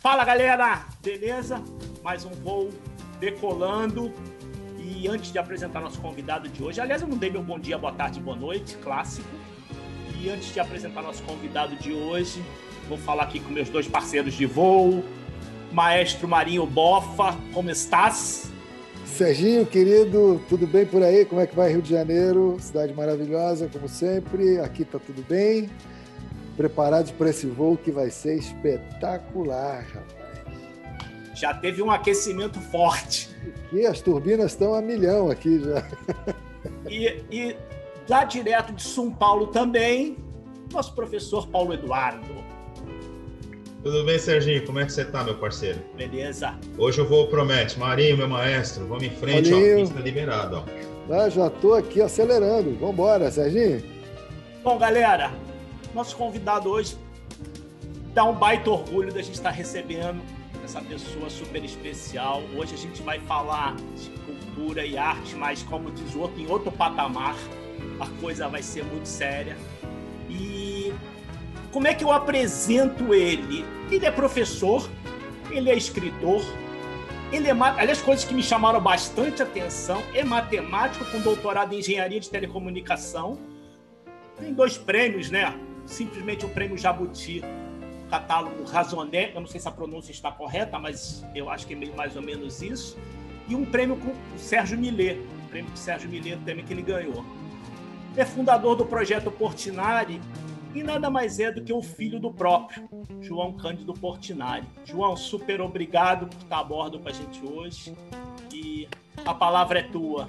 Fala, galera! Beleza? Mais um voo decolando. E antes de apresentar nosso convidado de hoje, aliás, eu não dei meu bom dia, boa tarde, boa noite, clássico. E antes de apresentar nosso convidado de hoje, vou falar aqui com meus dois parceiros de voo. Maestro Marinho Bofa, como estás? Serginho, querido, tudo bem por aí? Como é que vai Rio de Janeiro? Cidade maravilhosa, como sempre. Aqui tá tudo bem. Preparados para esse voo que vai ser espetacular, rapaz. Já teve um aquecimento forte. E as turbinas estão a milhão aqui já. E lá direto de São Paulo também, nosso professor Paulo Eduardo. Tudo bem, Serginho? Como é que você tá, meu parceiro? Beleza. Hoje o voo promete. Marinho, meu maestro, vamos em frente, ó. Pista liberada, ó. Já tô aqui acelerando. Vamos embora, Serginho. Bom, galera, nosso convidado hoje dá um baita orgulho da gente estar recebendo essa pessoa super especial. Hoje a gente vai falar de cultura e arte, mas como diz o outro, em outro patamar. A coisa vai ser muito séria. E como é que eu apresento ele? Ele é professor, ele é escritor, ele é... Aliás, coisas que me chamaram bastante atenção, é matemático com doutorado em engenharia de telecomunicação. Tem 2 prêmios, né? Simplesmente o prêmio Jabuti, catálogo Razoné, eu não sei se a pronúncia está correta, mas eu acho que é meio mais ou menos isso. E um prêmio com o Sérgio Millet, o prêmio do Sérgio Millet também que ele ganhou. É fundador do projeto Portinari e nada mais é do que o filho do próprio, João Cândido Portinari. João, super obrigado por estar a bordo com a gente hoje e a palavra é tua.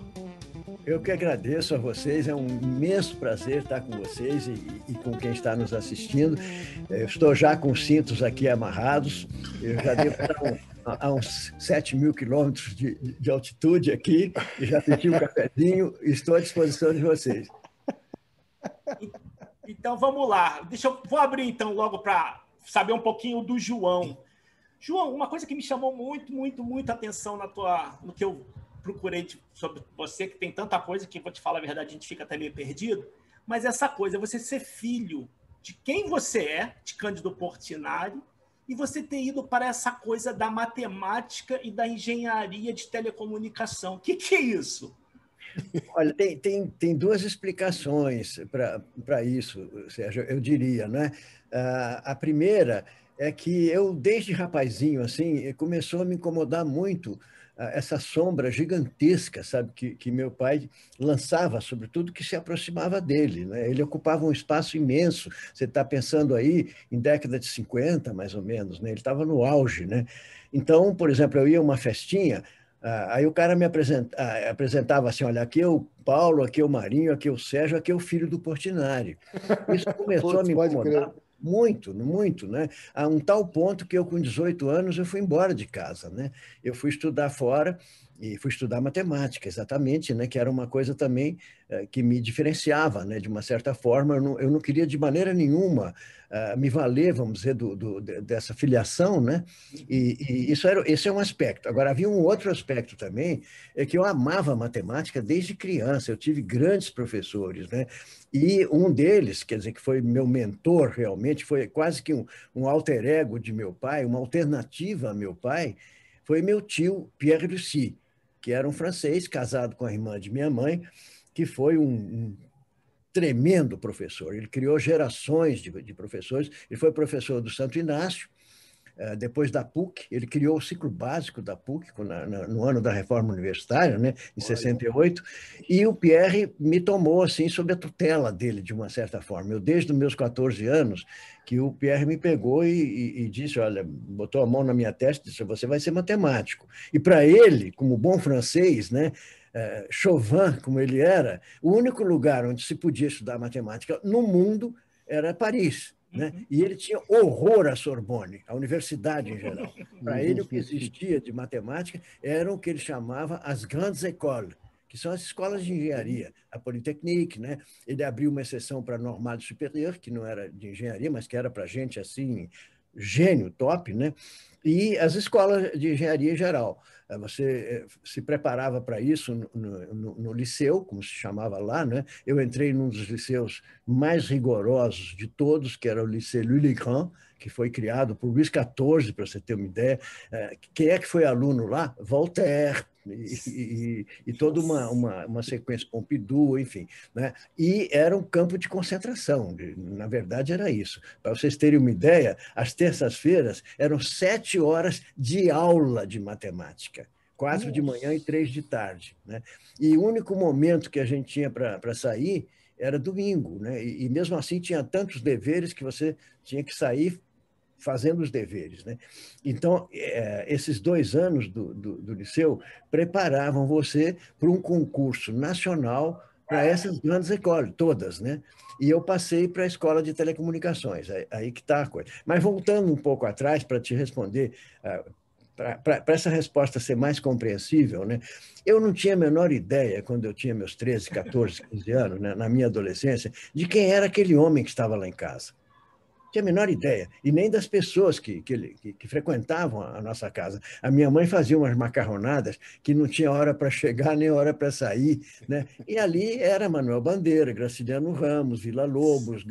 Eu que agradeço a vocês, é um imenso prazer estar com vocês e com quem está nos assistindo. Eu estou já com os cintos aqui amarrados, eu já devo estar a uns 7.000 quilômetros de altitude aqui, e já pedi um cafezinho e estou à disposição de vocês. Então vamos lá, vou abrir então logo para saber um pouquinho do João. João, uma coisa que me chamou muito atenção no que eu procurei sobre você, que tem tanta coisa que, vou te falar a verdade, a gente fica até meio perdido, mas essa coisa, você ser filho de quem você é, de Cândido Portinari, e você ter ido para essa coisa da matemática e da engenharia de telecomunicação. O que é isso? Olha, tem 2 explicações para isso, Sérgio, eu diria, né? A primeira é que eu, desde rapazinho, assim, começou a me incomodar muito essa sombra gigantesca, sabe, que meu pai lançava sobre tudo que se aproximava dele, né? Ele ocupava um espaço imenso. Você está pensando aí em década de 50, mais ou menos, né? Ele estava no auge, né? Então, por exemplo, eu ia a uma festinha, aí o cara me apresentava assim, olha, aqui é o Paulo, aqui é o Marinho, aqui é o Sérgio, aqui é o filho do Portinari. Isso começou a me incomodar muito, né? A um tal ponto que eu, com 18 anos, eu fui embora de casa, né? Eu fui estudar fora e fui estudar matemática, exatamente, né? Que era uma coisa também que me diferenciava, né? De uma certa forma, eu não queria de maneira nenhuma me valer, vamos dizer, dessa filiação, né? E esse é um aspecto. Agora, havia um outro aspecto também, é que eu amava matemática desde criança, eu tive grandes professores, né? E um deles, quer dizer, que foi meu mentor realmente, foi quase que um alter ego de meu pai, uma alternativa a meu pai, foi meu tio Pierre Lucie, que era um francês casado com a irmã de minha mãe, que foi um tremendo professor. Ele criou gerações de professores. Ele foi professor do Santo Inácio, depois da PUC, ele criou o ciclo básico da PUC no ano da reforma universitária, né, em 68, e o Pierre me tomou assim sob a tutela dele, de uma certa forma. Eu, desde os meus 14 anos, que o Pierre me pegou e disse, olha, botou a mão na minha testa e disse, você vai ser matemático. E para ele, como bom francês, né, Chauvin, como ele era, o único lugar onde se podia estudar matemática no mundo era Paris. Né? E ele tinha horror à Sorbonne, à universidade em geral. Para ele, o que existia de matemática eram o que ele chamava as grandes écoles, que são as escolas de engenharia, a Polytechnique, né? Ele abriu uma exceção para Normale Superieur, que não era de engenharia, mas que era para gente assim, gênio, top, né? E as escolas de engenharia em geral. Você se preparava para isso no liceu, como se chamava lá, né? Eu entrei num dos liceus mais rigorosos de todos, que era o Lycée Louis-le-Grand, que foi criado por Luís XIV, para você ter uma ideia. Quem é que foi aluno lá? Voltaire. E toda uma sequência, Pompidou, enfim. Né? E era um campo de concentração, na verdade era isso. Para vocês terem uma ideia, às terças-feiras eram 7 horas de aula de matemática, 4 de manhã e 3 de tarde. Né? E o único momento que a gente tinha para sair era domingo. Né? E mesmo assim tinha tantos deveres que você tinha que sair fazendo os deveres. Né? Então, esses 2 anos do liceu preparavam você para um concurso nacional para essas grandes escolas, todas. Né? E eu passei para a escola de telecomunicações, aí que está a coisa. Mas voltando um pouco atrás para te responder, para essa resposta ser mais compreensível, né? Eu não tinha a menor ideia, quando eu tinha meus 13, 14, 15 anos, né, na minha adolescência, de quem era aquele homem que estava lá em casa. Tinha a menor ideia, e nem das pessoas que frequentavam a nossa casa. A minha mãe fazia umas macarronadas que não tinha hora para chegar nem hora para sair, né? E ali era Manuel Bandeira, Graciliano Ramos, Villa-Lobos,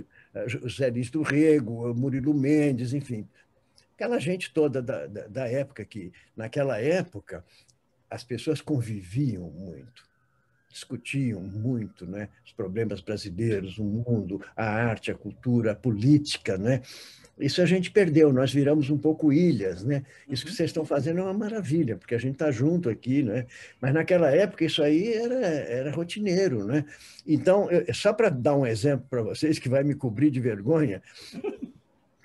José Lins do Rego, Murilo Mendes, enfim. Aquela gente toda da época que, naquela época, as pessoas conviviam muito, discutiam muito, né? Os problemas brasileiros, o mundo, a arte, a cultura, a política. Né? Isso a gente perdeu, nós viramos um pouco ilhas. Né? Isso que vocês estão fazendo é uma maravilha, porque a gente está junto aqui. Né? Mas naquela época isso aí era rotineiro. Né? Então, só para dar um exemplo para vocês, que vai me cobrir de vergonha,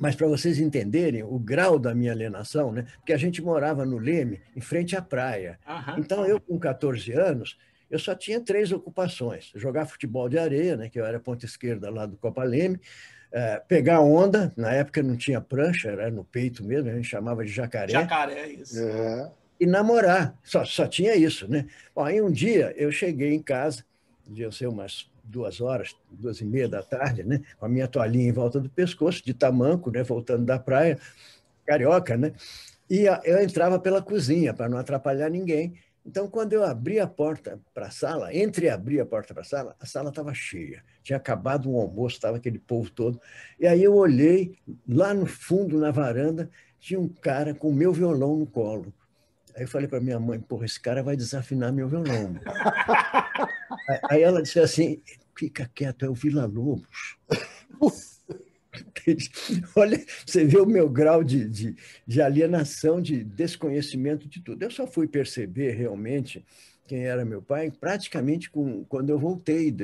mas para vocês entenderem o grau da minha alienação, né? Porque a gente morava no Leme, em frente à praia. Então, eu, com 14 anos, eu só tinha 3 ocupações. Jogar futebol de areia, né? Que eu era ponta esquerda lá do Copa Leme, pegar onda, na época não tinha prancha, era no peito mesmo, a gente chamava de jacaré. Jacaré, isso. E namorar, só tinha isso. Né? Bom, aí um dia eu cheguei em casa, devia ser umas 2 horas, 2h30 da tarde, né? Com a minha toalhinha em volta do pescoço, de tamanco, né? Voltando da praia, carioca, né? E eu entrava pela cozinha, para não atrapalhar ninguém. Então, quando eu abri a porta para a sala, abrir a porta para a sala estava cheia. Tinha acabado o almoço, estava aquele povo todo. E aí eu olhei, lá no fundo, na varanda, tinha um cara com o meu violão no colo. Aí eu falei para minha mãe, porra, esse cara vai desafinar meu violão. Aí ela disse assim, fica quieto, é o Villa-Lobos. Olha, você vê o meu grau de alienação, de desconhecimento de tudo. Eu só fui perceber realmente quem era meu pai praticamente quando eu voltei,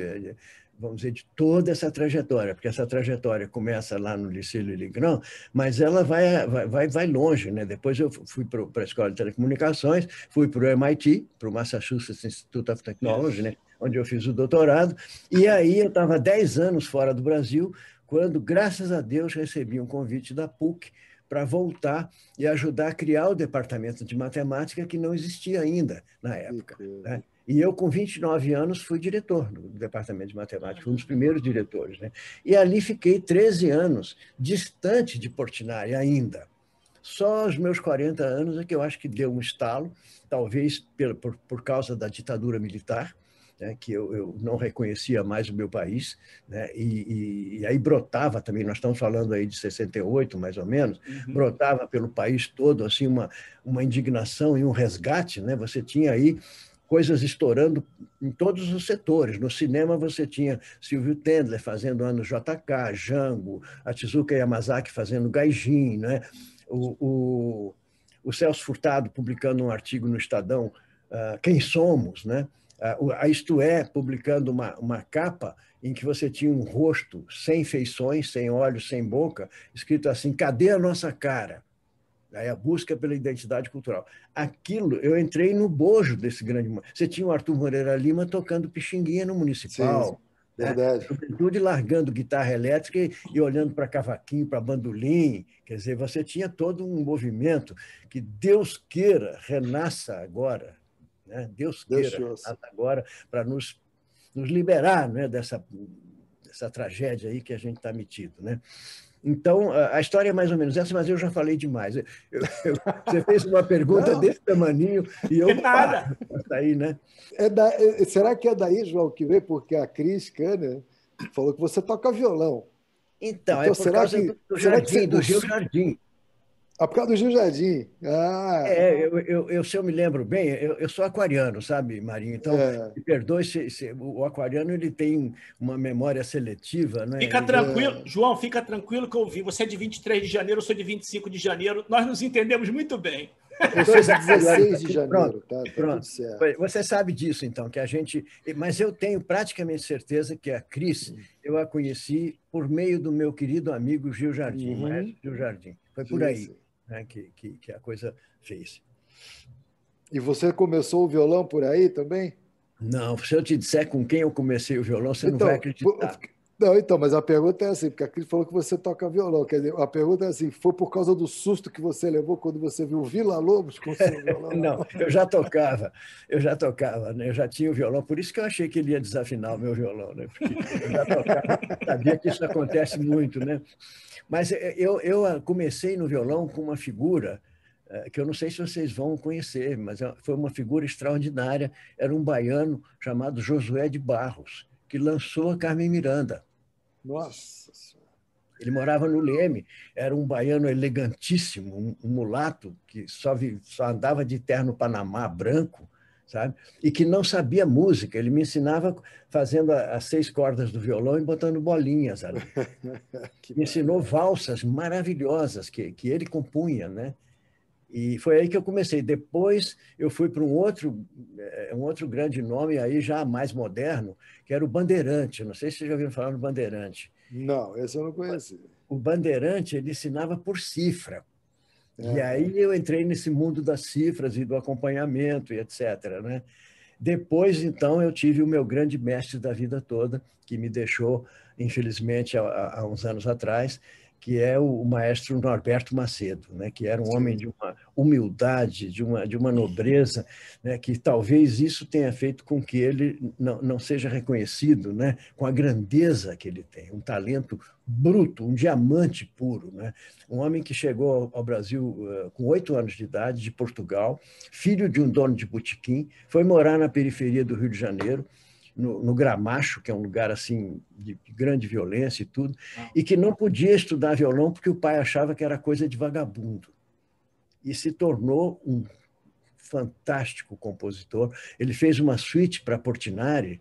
vamos dizer, de toda essa trajetória, porque essa trajetória começa lá no Liceu Louis Grand, mas ela vai longe. Né? Depois eu fui para a Escola de Telecomunicações, fui para o MIT, para o Massachusetts Institute of Technology, né? Onde eu fiz o doutorado, e aí eu estava 10 anos fora do Brasil, quando, graças a Deus, recebi um convite da PUC para voltar e ajudar a criar o departamento de matemática que não existia ainda na época. Né? E eu, com 29 anos, fui diretor do departamento de matemática, fui um dos primeiros diretores. Né? E ali fiquei 13 anos, distante de Portinari ainda. Só aos meus 40 anos é que eu acho que deu um estalo, talvez por causa da ditadura militar, né, que eu não reconhecia mais o meu país, né, e aí brotava também, nós estamos falando aí de 68, mais ou menos, brotava pelo país todo assim, uma indignação e um resgate. Né? Você tinha aí coisas estourando em todos os setores. No cinema você tinha Silvio Tendler fazendo Anos JK, Django, a Tezuka Yamazaki fazendo Gaijin, né? O Celso Furtado publicando um artigo no Estadão, Quem Somos, né? A Isto É publicando uma capa em que você tinha um rosto sem feições, sem olhos, sem boca, escrito assim, cadê a nossa cara? Aí a busca pela identidade cultural. Aquilo, eu entrei no bojo desse grande... Você tinha o Arthur Moreira Lima tocando Pixinguinha no Municipal. Sim, verdade. Juventude largando guitarra elétrica e olhando para cavaquinho, para bandolim. Quer dizer, você tinha todo um movimento que Deus queira renasça agora. Né? Deus queira renasça agora para nos liberar, né, dessa tragédia aí que a gente está metido. Né? Então, a história é mais ou menos essa, mas eu já falei demais. Você fez uma pergunta desse tamaninho e eu nada. Aí, né? Será que é daí, João, que veio? Porque a Cris Kanner falou que você toca violão. Então, é Então, por causa do Jardim, do Gil Jardim. Ah, por causa do Gil Jardim. Ah, Se eu me lembro bem, eu sou aquariano, sabe, Marinho? Então, me perdoe se o aquariano ele tem uma memória seletiva, né? Fica tranquilo, João, fica tranquilo que eu ouvi. Você é de 23 de janeiro, eu sou de 25 de janeiro. Nós nos entendemos muito bem. Eu sou de 16 de janeiro, tá? Tá tudo certo. Você sabe disso, então, que a gente... Mas eu tenho praticamente certeza que a Cris, eu a conheci por meio do meu querido amigo Gil Jardim, maestro Gil Jardim. Foi por aí, né, que a coisa fez. E você começou o violão por aí também? Não, se eu te disser com quem eu comecei o violão, você não vai acreditar. Não, então, mas a pergunta é assim, porque a Cris falou que você toca violão. Quer dizer, a pergunta é assim, foi por causa do susto que você levou quando você viu o Villa-Lobos com o seu violão? Não, eu já tocava, né? Eu já tinha o violão, por isso que eu achei que ele ia desafinar o meu violão, né? Porque eu já tocava, sabia que isso acontece muito, né? Mas eu comecei no violão com uma figura que eu não sei se vocês vão conhecer, mas foi uma figura extraordinária. Era um baiano chamado Josué de Barros, que lançou a Carmen Miranda. Nossa Senhora. Ele morava no Leme, era um baiano elegantíssimo, um mulato que só andava de terno Panamá branco, sabe? E que não sabia música. Ele me ensinava fazendo as 6 cordas do violão e botando bolinhas ali. Me ensinou valsas maravilhosas que ele compunha, né? E foi aí que eu comecei. Depois eu fui para um outro grande nome, aí já mais moderno, que era o Bandeirante. Não sei se vocês já ouviram falar no Bandeirante. Não, esse eu não conheci. O Bandeirante, ele ensinava por cifra. E aí eu entrei nesse mundo das cifras e do acompanhamento e etc., né? Depois, então, eu tive o meu grande mestre da vida toda, que me deixou, infelizmente, há uns anos atrás, que é o maestro Norberto Macedo, né? Que era um homem de uma humildade, de uma nobreza, né? Que talvez isso tenha feito com que ele não seja reconhecido, né? Com a grandeza que ele tem, um talento bruto, um diamante puro, né? Um homem que chegou ao Brasil com 8 anos de idade, de Portugal, filho de um dono de botequim, foi morar na periferia do Rio de Janeiro, no Gramacho, que é um lugar assim de grande violência e tudo, e que não podia estudar violão porque o pai achava que era coisa de vagabundo. E se tornou um fantástico compositor. Ele fez uma suíte para Portinari,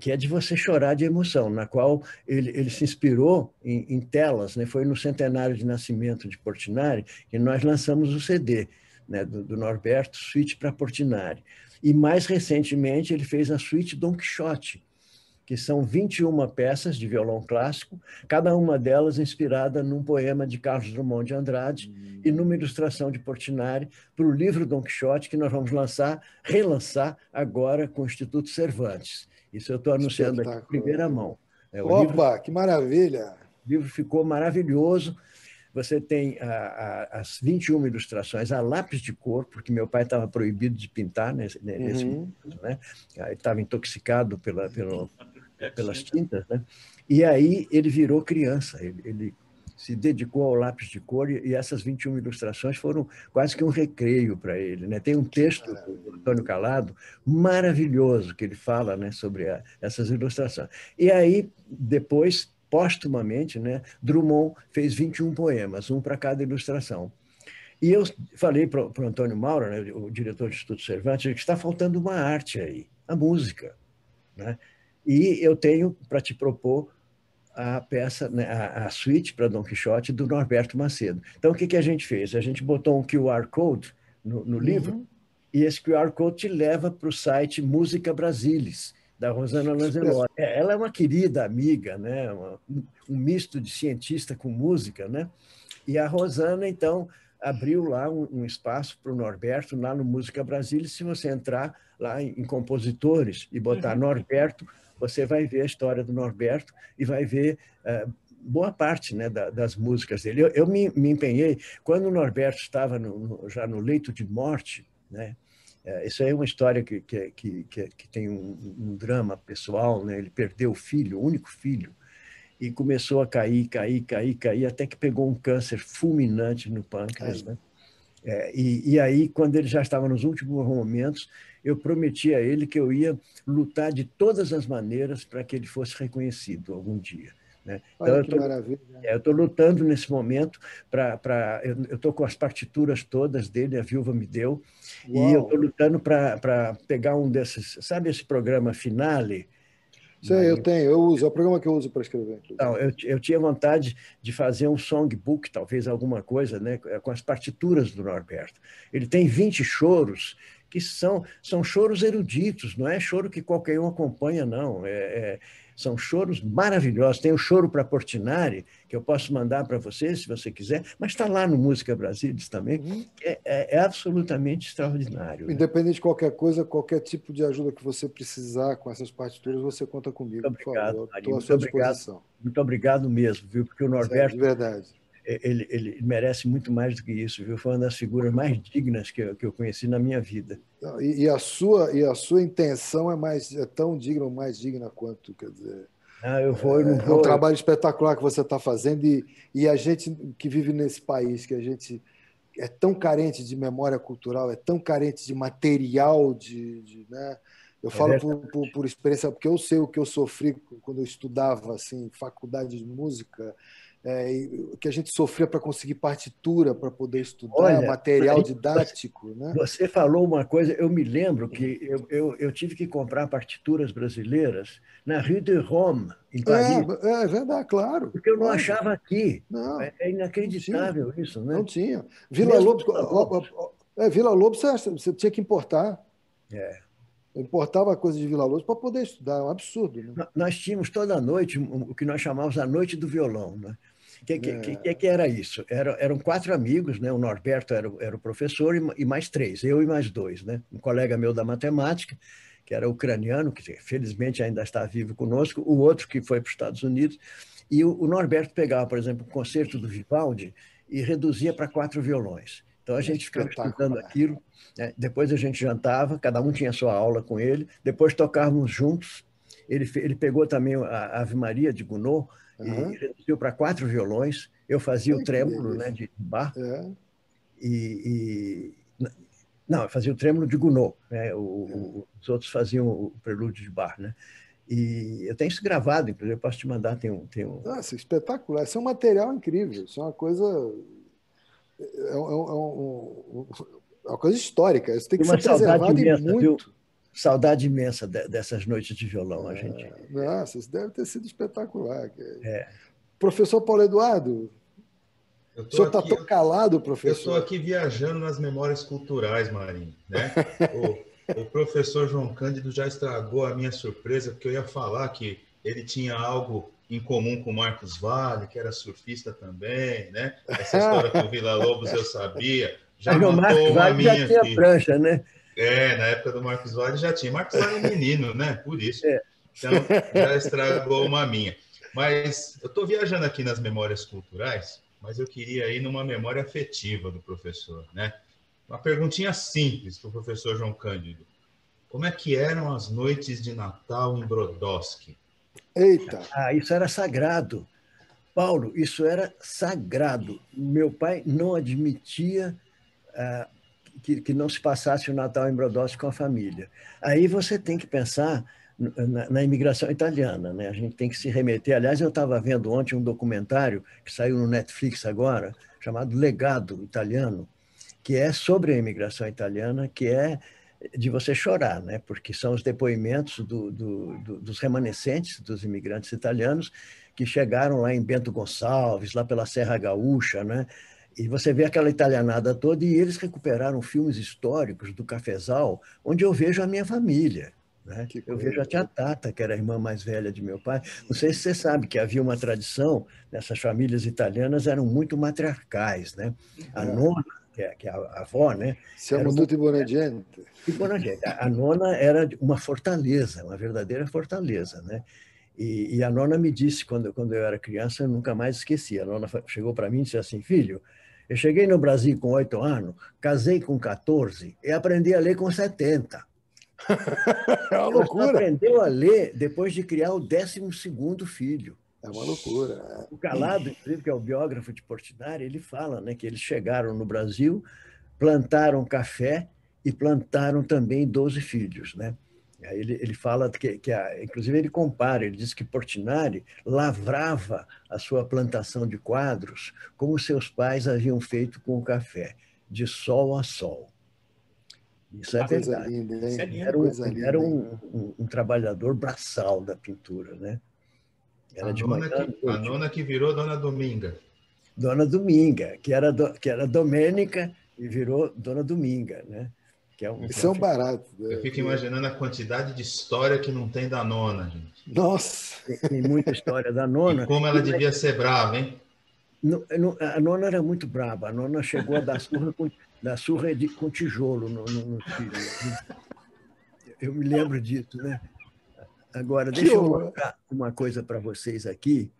que é de você chorar de emoção, na qual ele se inspirou em telas, né? Foi no centenário de nascimento de Portinari que nós lançamos o CD, né, do Norberto, Suíte para Portinari. E, mais recentemente, ele fez a suíte Dom Quixote, que são 21 peças de violão clássico, cada uma delas inspirada num poema de Carlos Drummond de Andrade e numa ilustração de Portinari para o livro Dom Quixote, que nós vamos relançar agora com o Instituto Cervantes. Isso eu estou anunciando aqui em primeira mão. Opa, que maravilha! O livro ficou maravilhoso. Você tem as 21 ilustrações a lápis de cor, porque meu pai estava proibido de pintar nesse momento, né? Ele estava intoxicado pelas tintas, né? E aí ele virou criança, ele se dedicou ao lápis de cor e essas 21 ilustrações foram quase que um recreio para ele, né? Tem um texto do Antônio Calado maravilhoso que ele fala, né, sobre essas ilustrações. E aí, depois, póstumamente, né, Drummond fez 21 poemas, um para cada ilustração. E eu falei para o Antônio Mauro, né, o diretor do Instituto Cervantes, que está faltando uma arte aí, a música, né? E eu tenho para te propor a peça, né, a suíte para Dom Quixote do Norberto Macedo. Então, o que a gente fez? A gente botou um QR Code no livro e esse QR Code te leva para o site Música Brasilis, da Rosana Lanzelotti. Ela é uma querida amiga, né? Um misto de cientista com música, né? E a Rosana, então, abriu lá um espaço para o Norberto, lá no Música Brasilis. Se você entrar lá em compositores e botar Norberto, você vai ver a história do Norberto e vai ver boa parte, né, das músicas dele. Eu me empenhei, quando o Norberto estava já no leito de morte, né? Isso aí é uma história que tem um drama pessoal, né? Ele perdeu o filho, o único filho, e começou a cair, até que pegou um câncer fulminante no pâncreas, né? E aí, quando ele já estava nos últimos momentos, eu prometi a ele que eu ia lutar de todas as maneiras para que ele fosse reconhecido algum dia. né? Olha que maravilha. Eu estou lutando nesse momento eu estou com as partituras todas dele, a Viúva me deu, e eu estou lutando para pegar um desses, sabe esse programa Finale? Sei, eu tenho, eu uso, é o programa que eu uso para escrever. Então, eu tinha vontade de fazer um songbook, talvez alguma coisa, né, com as partituras do Norberto. Ele tem 20 choros, que são choros eruditos, não é choro que qualquer um acompanha, não. São choros maravilhosos. Tem o choro para Portinari, que eu posso mandar para você, se você quiser, mas está lá no Música Brasilis também, que é absolutamente extraordinário. Independente de qualquer coisa, qualquer tipo de ajuda que você precisar com essas partituras, você conta comigo, muito obrigado, por favor. Estou à sua disposição. Muito obrigado mesmo, viu? Porque o Norberto, de verdade. Ele merece muito mais do que isso, viu? Foi uma das figuras mais dignas que eu conheci na minha vida. E a sua intenção é tão digna ou mais digna quanto, quer dizer. Eu não vou. É um trabalho espetacular que você está fazendo e a gente que vive nesse país, que a gente é tão carente de memória cultural, é tão carente de material, né? Eu falo por experiência, porque eu sei o que eu sofri quando eu estudava assim, faculdade de música, que a gente sofria para conseguir partitura, para poder estudar, material didático. Né? Você falou uma coisa, eu me lembro que eu tive que comprar partituras brasileiras na Rue de Rome, em Paris. É verdade, claro. Porque eu não achava aqui. Não, é inacreditável isso, né? Não tinha. Vila Lobos, Vila Lobos você tinha que importar. Eu importava coisa de Vila Lobos para poder estudar, é um absurdo. Né? Nós tínhamos toda noite o que nós chamávamos a Noite do Violão. Né? Que era isso? Eram 4 amigos, né? O Norberto era o professor e mais 3, eu e mais 2. Né? Um colega meu da matemática, que era ucraniano, que felizmente ainda está vivo conosco, o outro que foi para os Estados Unidos, e o Norberto pegava, por exemplo, o concerto do Vivaldi e reduzia para 4 violões. Então a gente ficava estudando aquilo, né? Depois a gente jantava, cada um tinha a sua aula com ele, depois tocávamos juntos. Ele pegou também a Ave Maria de Gounod e reduziu para 4 violões. Eu fazia o trêmulo, né, de Bach. Não, eu fazia o trêmulo de Gounod, né? Os outros faziam o prelúdio de Bach, né? E eu tenho isso gravado, inclusive, eu posso te mandar, tem um... Nossa, espetacular. Isso é um material incrível, isso é uma coisa... É uma coisa histórica, isso tem que ser preservado e muito. Viu? Saudade imensa dessas noites de violão, a gente. Nossa, isso deve ter sido espetacular. Professor Paulo Eduardo, o senhor está tão calado, professor. Eu estou aqui viajando nas memórias culturais, Marinho. Né? O professor João Cândido já estragou a minha surpresa, porque eu ia falar que ele tinha algo em comum com o Marcos Valle, que era surfista também, né? Essa história com o Vila Lobos eu sabia. Já matou uma minha já tinha prancha, né? Na época do Marcos Valle já tinha. Marcos Valle é menino, né? Por isso. Então, já estragou uma minha. Mas eu estou viajando aqui nas memórias culturais, mas eu queria ir numa memória afetiva do professor, né? Uma perguntinha simples para o professor João Cândido. Como é que eram as noites de Natal em Brodowski? Eita! Isso era sagrado. Paulo, isso era sagrado. Meu pai não admitia que não se passasse o Natal em Brodowski com a família. Aí você tem que pensar na imigração italiana, né? A gente tem que se remeter. Aliás, eu estava vendo ontem um documentário que saiu no Netflix agora, chamado Legado Italiano, que é sobre a imigração italiana, que é de você chorar, né? Porque são os depoimentos dos remanescentes dos imigrantes italianos que chegaram lá em Bento Gonçalves, lá pela Serra Gaúcha, né? E você vê aquela italianada toda, e eles recuperaram filmes históricos do Cafezal, onde eu vejo a minha família. Né? Eu vejo a tia Tata, que era a irmã mais velha de meu pai. Não sei se você sabe que havia uma tradição, nessas famílias italianas eram muito matriarcais. Né? A nona, que é a avó, né? Siamo tutti buona gente. A nona era uma fortaleza, uma verdadeira fortaleza. Né? E a nona me disse, quando eu era criança, eu nunca mais esqueci. A nona chegou para mim e disse assim: filho, eu cheguei no Brasil com 8 anos, casei com 14 e aprendi a ler com 70. É uma loucura. Ela aprendeu a ler depois de criar o 12º filho. É uma loucura. O Calado, inclusive, que é o biógrafo de Portinari, ele fala, né, que eles chegaram no Brasil, plantaram café e plantaram também 12 filhos. Né? Aí ele fala inclusive ele compara, ele diz que Portinari lavrava a sua plantação de quadros como seus pais haviam feito com o café, de sol a sol. Isso é Coisa verdade. linda, hein? Isso é lindo. Ele era um trabalhador braçal da pintura, né? Era de manhã, a nona que virou Dona Dominga. Dona Dominga, que era Domênica e virou Dona Dominga, né? Isso é um barato. Eu fico imaginando a quantidade de história que não tem da nona, gente. Nossa! Tem muita história da nona. E como ela devia ser brava, hein? A nona era muito brava. A nona chegou a dar surra com tijolo no filho. Eu me lembro disso, né? Agora, deixa eu mostrar uma coisa para vocês aqui.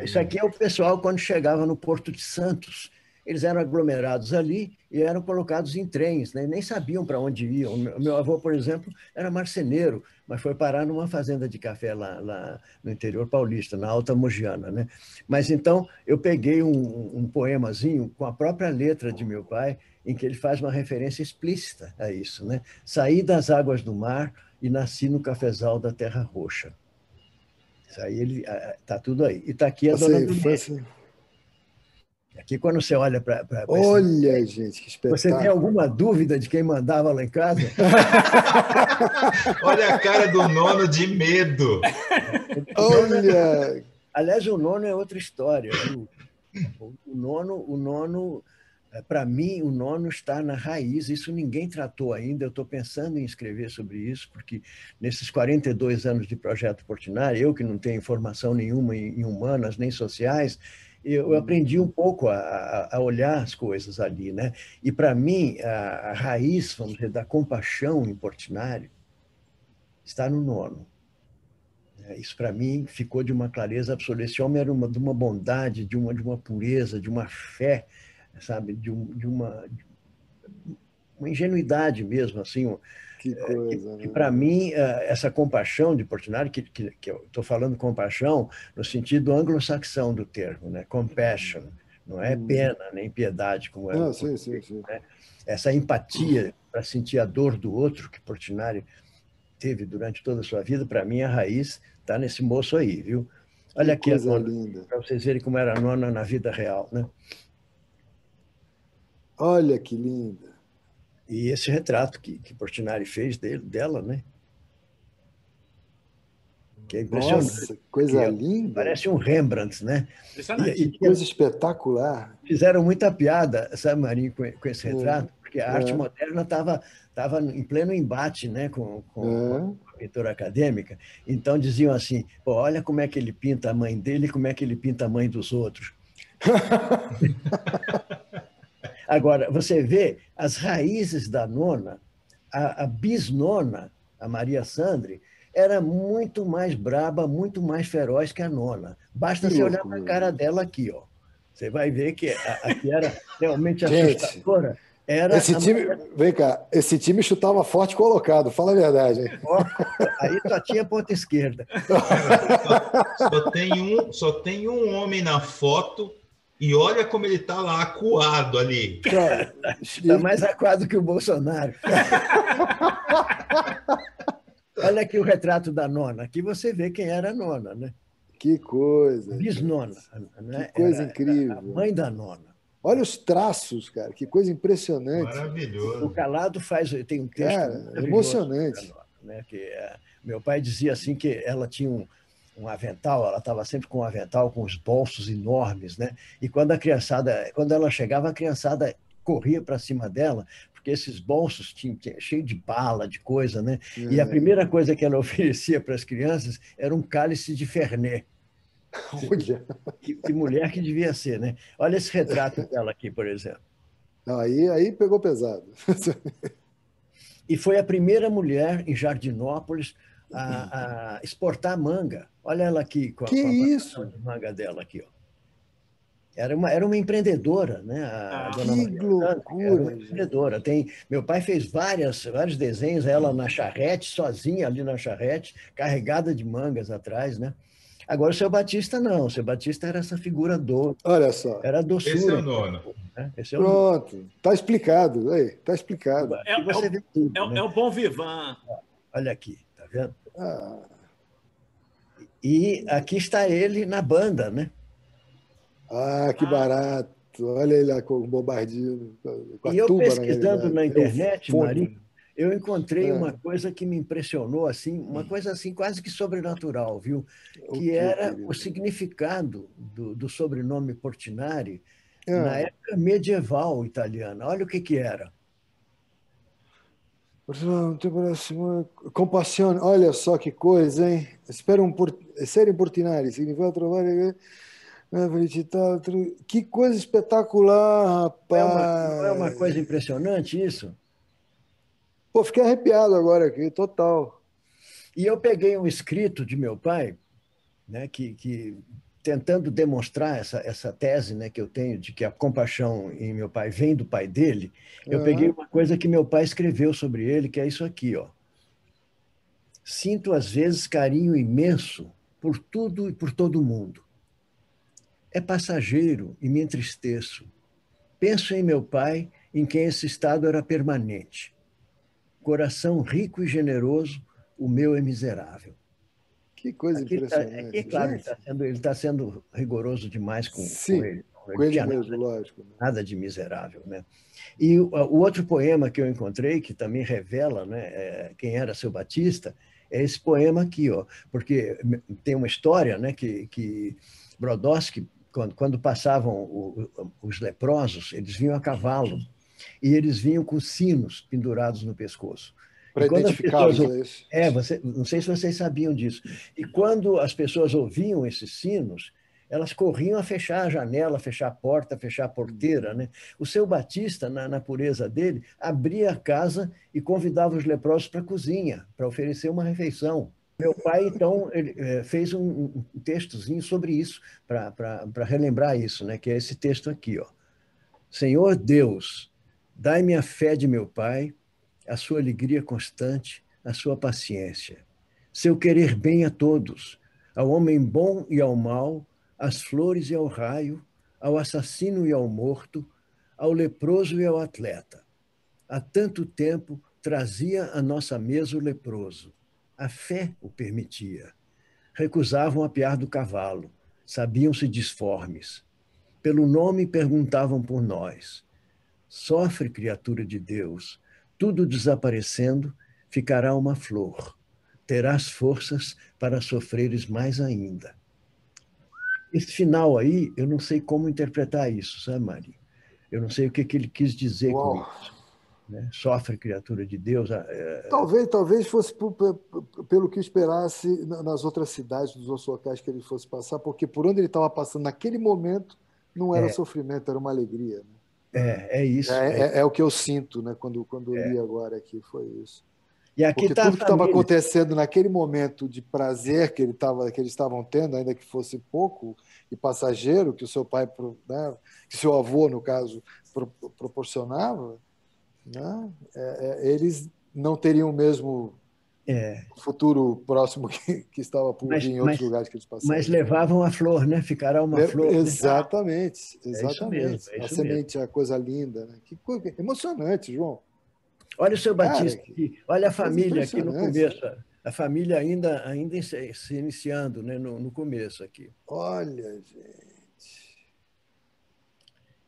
Isso aqui é o pessoal quando chegava no Porto de Santos. Eles eram aglomerados ali e eram colocados em trens, né? Nem sabiam para onde iam. O meu avô, por exemplo, era marceneiro, mas foi parar numa fazenda de café lá no interior paulista, na Alta Mogiana, né? Mas então eu peguei um poemazinho com a própria letra de meu pai, em que ele faz uma referência explícita a isso, né? Saí das águas do mar e nasci no cafezal da Terra Roxa. Isso aí está tudo aí. E está aqui a Dona Dominga. Aqui, quando você olha para... Olha, gente, que espetáculo. Você tem alguma dúvida de quem mandava lá em casa? Olha a cara do nono de medo. Olha! Aliás, o nono é outra história, viu? O nono, para mim, o nono está na raiz. Isso ninguém tratou ainda. Eu estou pensando em escrever sobre isso, porque nesses 42 anos de Projeto Portinari, eu que não tenho formação nenhuma em humanas nem sociais, eu aprendi um pouco a olhar as coisas ali, né? E, para mim, a raiz, vamos dizer, da compaixão em Portinari está no nono. Isso, para mim, ficou de uma clareza absoluta. Esse homem era de uma bondade, de uma pureza, de uma fé, sabe? De uma ingenuidade mesmo, assim. Que coisa, que para mim, essa compaixão de Portinari, que eu estou falando compaixão no sentido anglo-saxão do termo, né? Compassion, não é pena nem piedade, como é. Sim. Né? Essa empatia para sentir a dor do outro que Portinari teve durante toda a sua vida, para mim, a raiz está nesse moço aí, viu? Olha aqui a nona, para vocês verem como era a nona na vida real, né? Olha que linda. E esse retrato que Portinari fez dela, né? Que é impressionante. Nossa, coisa linda. Parece um Rembrandt, né? Que coisa espetacular. Fizeram muita piada, sabe, Marinho, com esse retrato, porque a arte moderna estava em pleno embate, né, com a pintura acadêmica. Então diziam assim: pô, olha como é que ele pinta a mãe dele e como é que ele pinta a mãe dos outros. Agora, você vê as raízes da nona, a bisnona, a Maria Sandri, era muito mais braba, muito mais feroz que a nona. Basta você olhar para a cara dela aqui, ó. Você vai ver que aqui era realmente assustadora. Vem cá, esse time chutava forte colocado, fala a verdade. Hein? Aí só tinha ponta esquerda. Só tem um homem na foto. E olha como ele está lá acuado ali. Está mais acuado que o Bolsonaro. Olha aqui o retrato da nona. Aqui você vê quem era a nona, né? Que coisa. Bisnona. Né? Que coisa incrível. A mãe da nona. Olha os traços, cara. Que coisa impressionante. Maravilhoso. O Calado tem um texto emocionante. Nona, né? Meu pai dizia assim que ela tinha um avental, ela estava sempre com um avental, com os bolsos enormes, né? E quando ela chegava, a criançada corria para cima dela, porque esses bolsos tinham cheio de bala, de coisa, né? E a primeira coisa que ela oferecia para as crianças era um cálice de Fernet. Que mulher que devia ser, né? Olha esse retrato dela aqui, por exemplo. Não, aí pegou pesado. E foi a primeira mulher em Jardinópolis a exportar manga. Olha ela aqui com a plantação de manga dela aqui, ó. Era uma empreendedora, né? A dona Maria loucura! Era uma empreendedora. Meu pai fez vários desenhos, ela na charrete, sozinha ali na charrete, carregada de mangas atrás, né? Agora o seu Batista não. O seu Batista era essa figura doce. Olha só. Era doçura. Esse é o nono. Né? Pronto. Está explicado. Está explicado. É o bom vivan. Olha aqui. vendo? Ah, E aqui está ele na banda, né? que barato. Olha ele lá com o bombardino, com a E eu tuba, na pesquisando realidade. na É o internet, Mari, fone. eu encontrei uma É. coisa que me impressionou, assim, uma coisa assim quase que sobrenatural, viu? O Que que, era o querido? significado do sobrenome Portinari na Ah, época medieval italiana. Olha o que era. compassione, olha só que coisa, hein? Essere portinari significa trovare felicità. Que coisa espetacular, Não é uma coisa rapaz! impressionante isso? Pô, fiquei arrepiado agora aqui, total. E eu peguei um escrito de meu pai, né, que tentando demonstrar essa tese, né, que eu tenho de que a compaixão em meu pai vem do pai dele, eu peguei Aham. uma coisa que meu pai escreveu sobre ele, que é isso aqui, ó. Sinto às vezes carinho imenso por tudo e por todo mundo. É passageiro e me entristeço. Penso em meu pai, em quem esse estado era permanente. Coração rico e generoso, o meu é miserável. Que coisa Aqui impressionante. claro, Gente, ele tá sendo rigoroso demais com sim, ele. Ele com não ele tinha mesmo, lógico. Né? nada de miserável, né? E o outro poema que eu encontrei, que também revela, né, quem era seu Batista, é esse poema aqui, ó, porque tem uma história, né, que Brodowski, quando passavam os leprosos, eles vinham a cavalo e eles vinham com sinos pendurados no pescoço. E Para quando as pessoas identificá-los, é isso? não sei se vocês sabiam disso. E quando as pessoas ouviam esses sinos, elas corriam a fechar a janela, fechar a porta, fechar a porteira, né? O seu Batista, na pureza dele, abria a casa e convidava os leprosos para a cozinha, para oferecer uma refeição. Meu pai, então, ele, fez um textozinho sobre isso, para relembrar isso, né? Que é esse texto aqui, ó. Senhor Deus, dai-me a fé de meu pai, a sua alegria constante, a sua paciência. Seu querer bem a todos, ao homem bom e ao mal, às flores e ao raio, ao assassino e ao morto, ao leproso e ao atleta. Há tanto tempo trazia à nossa mesa o leproso. A fé o permitia. Recusavam apear do cavalo, sabiam-se disformes. Pelo nome perguntavam por nós. Sofre, criatura de Deus, tudo desaparecendo, ficará uma flor. Terás forças para sofreres mais ainda. Esse final aí, eu não sei como interpretar isso, sabe, Mari? Eu não sei o que ele quis dizer com Uau! isso. Né? Sofre, criatura de Deus. Talvez fosse pelo que esperasse nas outras cidades, nos outros locais que ele fosse passar, porque por onde ele estava passando naquele momento não era É, sofrimento, era uma alegria. Né? é isso. É o que eu sinto, né? Quando eu li agora aqui, foi isso. E aqui Porque está a tudo que estava família. acontecendo naquele momento de prazer que eles estavam tendo, ainda que fosse pouco e passageiro, que o seu pai, né, que seu avô, no caso, proporcionava, né, eles não teriam o mesmo É, futuro próximo que estava por vir mas, em outros mas, lugares que eles mas passaram. levavam a flor, né? Ficará uma flor, né? Exatamente, É isso mesmo, exatamente. é A isso mesmo. semente é a coisa linda, né? Que coisa emocionante, João. Olha o seu Cara, Batista aqui, olha a coisa família aqui no impressionante. começo, a família ainda se iniciando, né, no começo aqui. Olha, gente,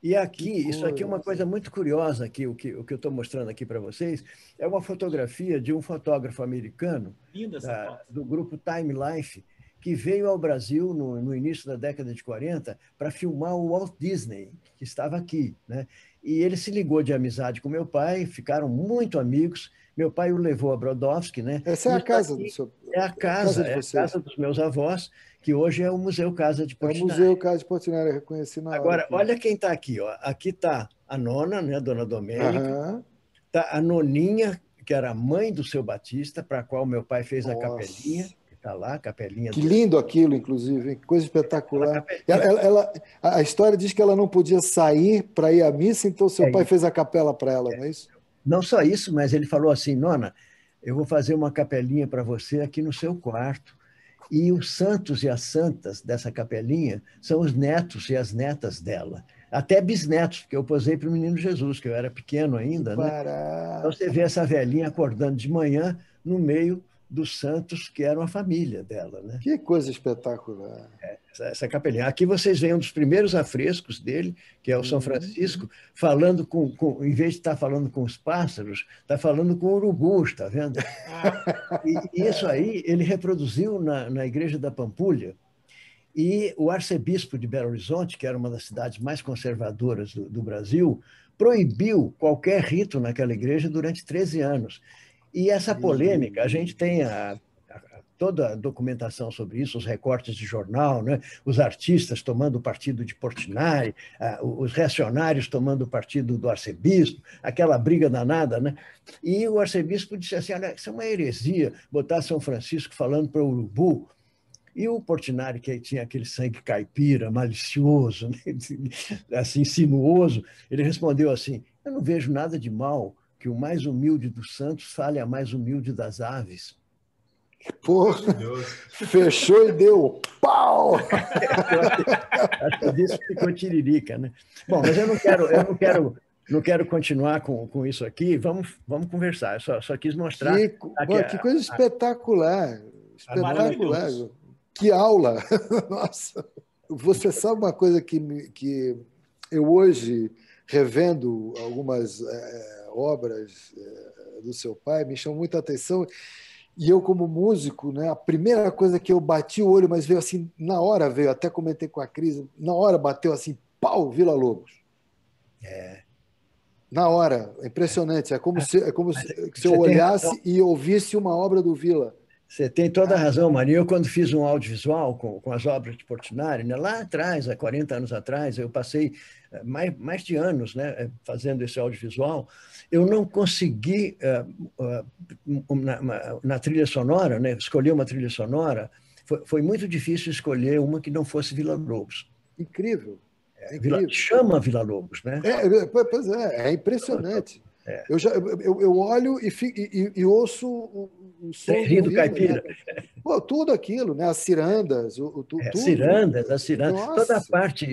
E que aqui, isso aqui é uma coisa. coisa muito curiosa aqui, o que eu estou mostrando aqui para vocês, é uma fotografia de um fotógrafo americano Linda essa foto. do grupo Time Life, que veio ao Brasil no início da década de 40 para filmar o Walt Disney, que estava aqui, né? E ele se ligou de amizade com meu pai, ficaram muito amigos. Meu pai o levou a Brodowski, né? Essa é E a isso casa aqui a casa de é a vocês. casa dos meus avós, que hoje é o Museu Casa de É o Portinari. Museu Casa de Portinari, eu reconheci na hora Agora, aqui. olha quem está aqui. Ó. Aqui está a nona, né, Dona Domênica, Aham. está a noninha, que era a mãe do seu Batista, para a qual meu pai fez a capelinha, Nossa. que está lá, a capelinha Que dele. lindo aquilo, inclusive, hein? Que coisa Aquela espetacular. capelinha. A história diz que ela não podia sair para ir à missa, então seu É pai isso. fez a capela para ela, não é isso? Não só isso, mas ele falou assim, nona, eu vou fazer uma capelinha para você aqui no seu quarto. E os santos e as santas dessa capelinha são os netos e as netas dela. Até bisnetos, porque eu posei para o menino Jesus, que eu era pequeno Que ainda, né? Então barato. você vê essa velhinha acordando de manhã no meio dos santos que eram a família dela, né? Que coisa espetacular. Essa capelinha. Aqui vocês veem um dos primeiros afrescos dele, que é o São Francisco, falando em vez de estar falando com os pássaros, está falando com urubus, está vendo? E isso aí ele reproduziu na igreja da Pampulha. E o arcebispo de Belo Horizonte, que era uma das cidades mais conservadoras do Brasil, proibiu qualquer rito naquela igreja durante 13 anos. E essa polêmica, a gente tem toda a documentação sobre isso, os recortes de jornal, né? Os artistas tomando o partido de Portinari, os reacionários tomando o partido do arcebispo, aquela briga danada, né? E o arcebispo disse assim, olha, isso é uma heresia, botar São Francisco falando para o urubu. E o Portinari, que tinha aquele sangue caipira, malicioso, né? Assim, sinuoso, ele respondeu assim, eu não vejo nada de mal que o mais humilde dos santos fale a mais humilde das aves. Pô, fechou e deu pau! Acho que disso ficou tiririca, né? Bom, mas eu não quero continuar com isso aqui. Vamos conversar. Eu só quis mostrar. Que coisa espetacular! Espetacular! Que aula! Nossa! Você sabe uma coisa que eu hoje, revendo algumas obras do seu pai, me chamou muita atenção. E eu, como músico, né, a primeira coisa que eu bati o olho, mas veio assim, na hora veio, até comentei com a Cris, na hora bateu assim, pau, Vila Lobos. Na hora, é impressionante. É como se eu olhasse e ouvisse uma obra do Vila. Você tem toda a razão, Marinho. Eu, quando fiz um audiovisual com as obras de Portinari, né, lá atrás, há 40 anos atrás, eu passei mais de anos, né, fazendo esse audiovisual. Eu não consegui, na trilha sonora, né, escolher uma trilha sonora, foi muito difícil escolher uma que não fosse Vila Lobos. Incrível. Chama Vila Lobos, né? Pois é impressionante. Eu olho e ouço o som do caipira. Né? Pô, tudo aquilo, né? As cirandas, tudo. Cirandas, toda a parte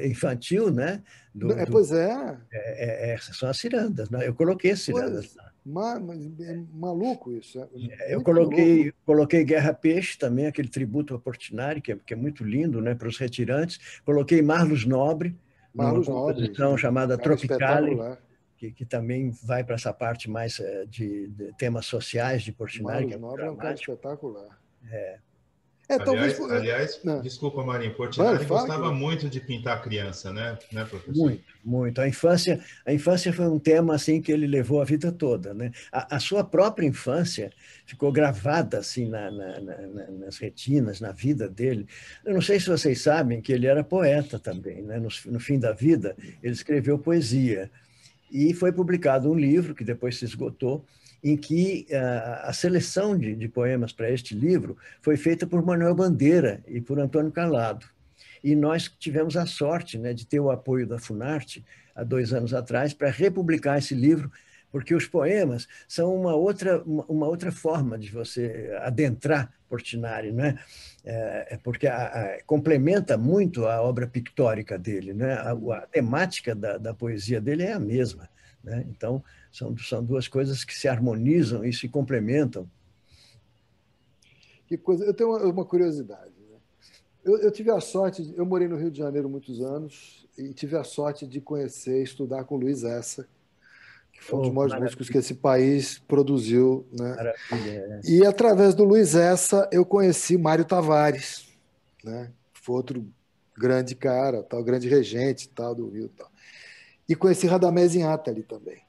infantil, né? Pois é. São as cirandas, né? Eu coloquei as cirandas lá. É maluco isso. Eu coloquei Guerra Peixe também, aquele tributo a Portinari, que é muito lindo, né? Para os retirantes. Coloquei Marlos Nobre, numa composição chamada Tropicale, que também vai para essa parte mais de temas sociais de Portinari. Marlos Nobre é um cara espetacular. Aliás, desculpa, Marinho, Portinari gostava muito de pintar criança, né, professor? Muito. A infância foi um tema assim que ele levou a vida toda, né? A sua própria infância ficou gravada assim nas retinas, na vida dele. Eu não sei se vocês sabem que ele era poeta também, né? No fim da vida, ele escreveu poesia. E foi publicado um livro, que depois se esgotou, em que a seleção de poemas para este livro foi feita por Manuel Bandeira e por Antônio Calado. E nós tivemos a sorte, né, de ter o apoio da Funarte, há 2 anos atrás, para republicar esse livro, porque os poemas são uma outra forma de você adentrar Portinari, né? Porque complementa muito a obra pictórica dele, né? A temática da poesia dele é a mesma, né? Então, são duas coisas que se harmonizam e se complementam. Que coisa! Eu tenho uma curiosidade. Né? Eu tive a sorte, eu morei no Rio de Janeiro muitos anos e tive a sorte de conhecer, estudar com o Luiz Essa, que foi um dos maiores músicos que esse país produziu. Né? Maravilha. E através do Luiz Essa eu conheci Mário Tavares, né? Foi outro grande cara, tal, grande regente tal, do Rio. Tal. E conheci Radamés Inátali também.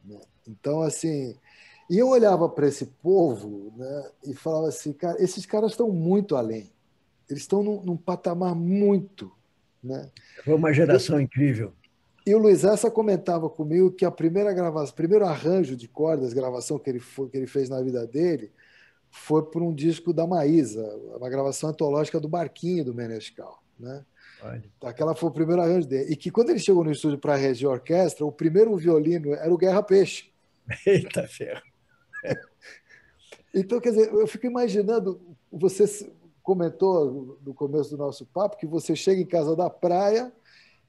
Né? Então, assim, e eu olhava para esse povo, né, e falava assim, cara, esses caras estão muito além. Eles estão num patamar muito. Né? Foi uma geração incrível. E o Luiz Essa comentava comigo que a primeira gravação, o primeiro arranjo de cordas, gravação que ele fez na vida dele, foi por um disco da Maísa, uma gravação antológica do Barquinho, do Menescal. Né? Aquela foi o primeiro arranjo dele. E que quando ele chegou no estúdio para reger a orquestra, o primeiro violino era o Guerra Peixe. Eita ferro! Então, quer dizer, eu fico imaginando, você comentou no começo do nosso papo que você chega em casa da praia,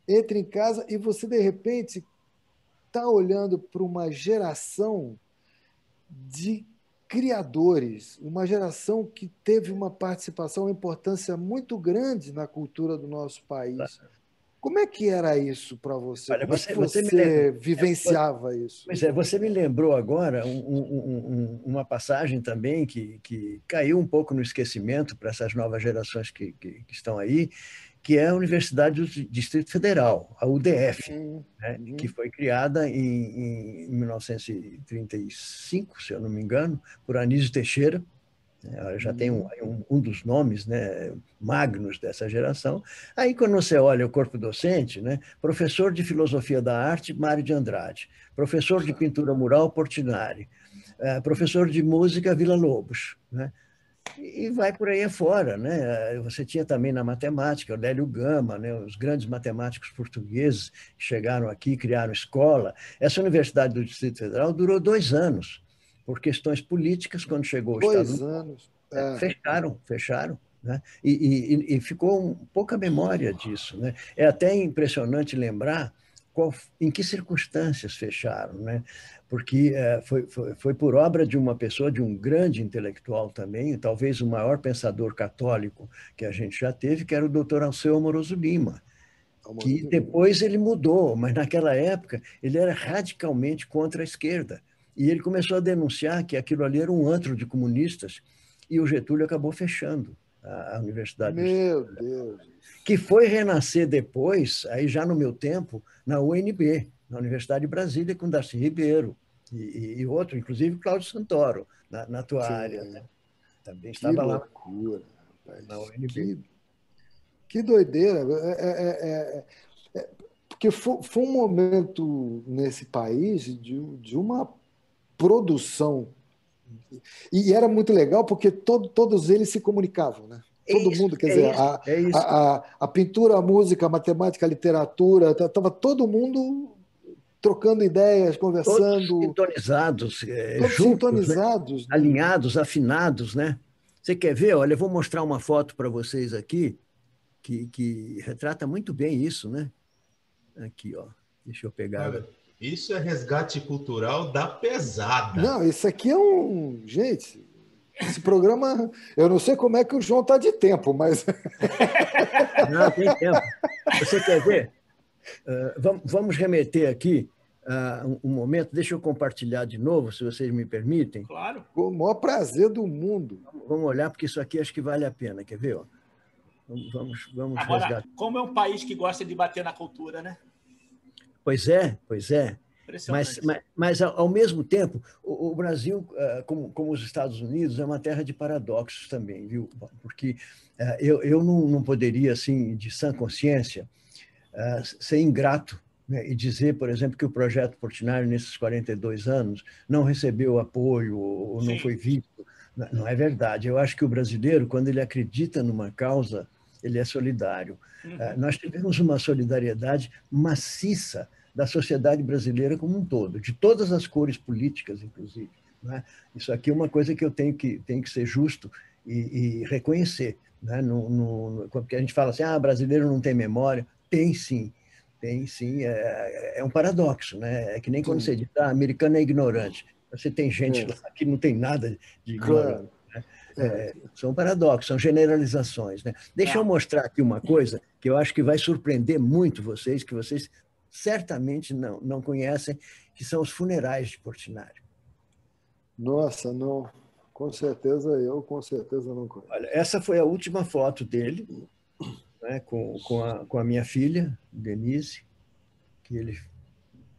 entra em casa e você, de repente, está olhando para uma geração de criadores, uma geração que teve uma participação, uma importância muito grande na cultura do nosso país. Como é que era isso para você? Olha, Como é que você você vivenciava isso? Pois é, você me lembrou agora uma passagem também que caiu um pouco no esquecimento para essas novas gerações que estão aí, que é a Universidade do Distrito Federal, a UDF, né, que foi criada em 1935, se eu não me engano, por Anísio Teixeira. Já tem um dos nomes, né, magnos dessa geração. Aí, quando você olha o corpo docente, né, professor de Filosofia da Arte, Mário de Andrade, professor de Pintura Mural, Portinari, professor de Música, Villa-Lobos, né? E vai por aí afora, né? Você tinha também na matemática, o Lélio Gama, né? Os grandes matemáticos portugueses que chegaram aqui, criaram escola. Essa Universidade do Distrito Federal durou 2 anos, por questões políticas, quando chegou o Estado... 2 anos. Fecharam, né? E ficou pouca memória disso, né? É até impressionante lembrar em que circunstâncias fecharam, né? Porque foi por obra de uma pessoa, de um grande intelectual também, talvez o maior pensador católico que a gente já teve, que era o doutor Alceu Amoroso Lima, que depois ele mudou, mas naquela época ele era radicalmente contra a esquerda. E ele começou a denunciar que aquilo ali era um antro de comunistas, e o Getúlio acabou fechando a Universidade do Meu Deus! Que foi renascer depois, aí já no meu tempo, na UNB, na Universidade de Brasília, com Darcy Ribeiro e outro, inclusive Cláudio Santoro, na tua área. Né? Também estava lá. Que loucura, rapaz. Na UNB. Que doideira. Porque foi um momento nesse país de uma produção. E era muito legal porque todos eles se comunicavam, né? Todo mundo, quer dizer, a pintura, a música, a matemática, a literatura, estava todo mundo trocando ideias, conversando. Todos sintonizados, todos juntos, sintonizados. Né? Alinhados, afinados, né? Você quer ver? Olha, eu vou mostrar uma foto para vocês aqui que retrata muito bem isso, né? Aqui, ó. Deixa eu pegar. Olha, isso é resgate cultural da pesada. Não, isso aqui é um... Gente, esse programa... Eu não sei como é que o João está de tempo, mas... Não, tem tempo. Você quer ver? Vamos remeter aqui um momento. Deixa eu compartilhar de novo, se vocês me permitem. Claro. Com o maior prazer do mundo. Vamos olhar, porque isso aqui acho que vale a pena. Quer ver? Ó? Vamos agora, resgatar. Como é um país que gosta de bater na cultura, né? Pois é. Mas ao mesmo tempo, o Brasil, como os Estados Unidos, é uma terra de paradoxos também, viu? Porque eu não poderia, assim, de sã consciência, ser ingrato, né, e dizer, por exemplo, que o projeto Portinari, nesses 42 anos, não recebeu apoio ou não foi visto. Não é verdade. Eu acho que o brasileiro, quando ele acredita numa causa, ele é solidário. Nós tivemos uma solidariedade maciça da sociedade brasileira como um todo, de todas as cores políticas, inclusive. Né? Isso aqui é uma coisa que eu tenho que ser justo e reconhecer. Né? Porque a gente fala assim, brasileiro não tem memória. Tem sim, é um paradoxo. Né? É que nem quando você diz, americano é ignorante. Você tem gente lá que não tem nada de ignorante. Claro. Né? São paradoxos, são generalizações. Né? Deixa eu mostrar aqui uma coisa que eu acho que vai surpreender muito vocês, que vocês certamente não conhecem, que são os funerais de Portinari. Nossa, não. Com certeza não conheço. Olha, essa foi a última foto dele, né, com a minha filha, Denise, que ele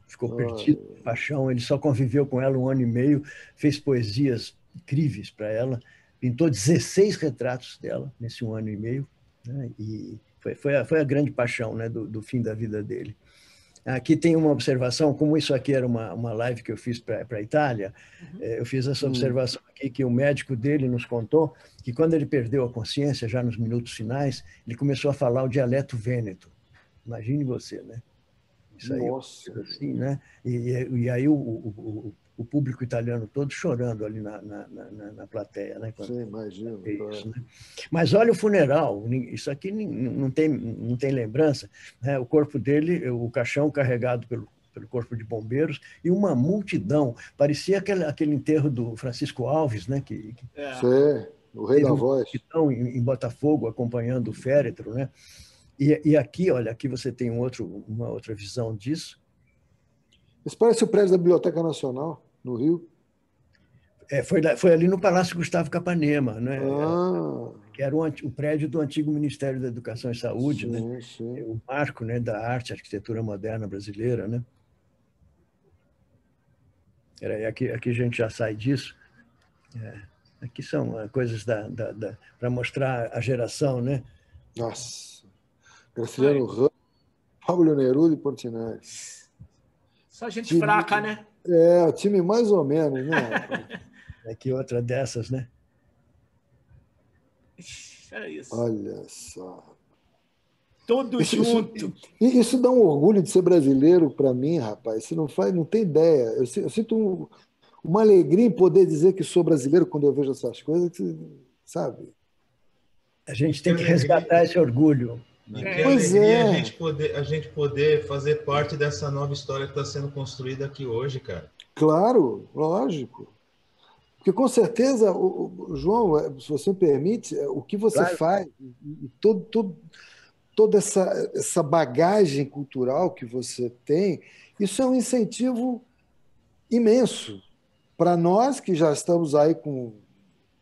ficou perdido de paixão. Ele só conviveu com ela 1 ano e meio, fez poesias incríveis para ela, pintou 16 retratos dela nesse 1 ano e meio, né, e foi a grande paixão, né, do fim da vida dele. Aqui tem uma observação, como isso aqui era uma live que eu fiz para a Itália, eu fiz essa observação aqui, que o médico dele nos contou que quando ele perdeu a consciência, já nos minutos finais, ele começou a falar o dialeto vêneto. Imagine você, né? Isso aí, nossa. Assim, né? E aí o público italiano todo chorando ali na plateia. Né? Sim, imagino. Isso, né? Mas olha o funeral, isso aqui não tem lembrança. Né? O corpo dele, o caixão carregado pelo pelo Corpo de Bombeiros, e uma multidão. Parecia aquele enterro do Francisco Alves, né? Sim, o Rei da Voz. Em Botafogo, acompanhando o féretro, né? E aqui, olha, aqui você tem uma outra visão disso. Isso parece o prédio da Biblioteca Nacional, no Rio. Foi ali no Palácio Gustavo Capanema, né? Ah, Que era o prédio do antigo Ministério da Educação e Saúde, sim, né? sim. O marco, né, da arte e arquitetura moderna brasileira, né? Aqui a gente já sai disso. Aqui são coisas para mostrar a geração, né? Nossa. Graciliano Ramos, Pablo Neruda e Portinari. Só gente fraca, né? O time mais ou menos, né? Aqui outra dessas, né? É isso. Olha só. Tudo junto. Isso dá um orgulho de ser brasileiro para mim, rapaz. Você não tem ideia. Eu sinto uma alegria em poder dizer que sou brasileiro quando eu vejo essas coisas, sabe? A gente tem que resgatar esse orgulho. E que alegria a gente poder fazer parte dessa nova história que está sendo construída aqui hoje, cara. Claro, lógico. Porque, com certeza, João, se você me permite, o que você faz, e toda essa bagagem cultural que você tem, isso é um incentivo imenso para nós que já estamos aí com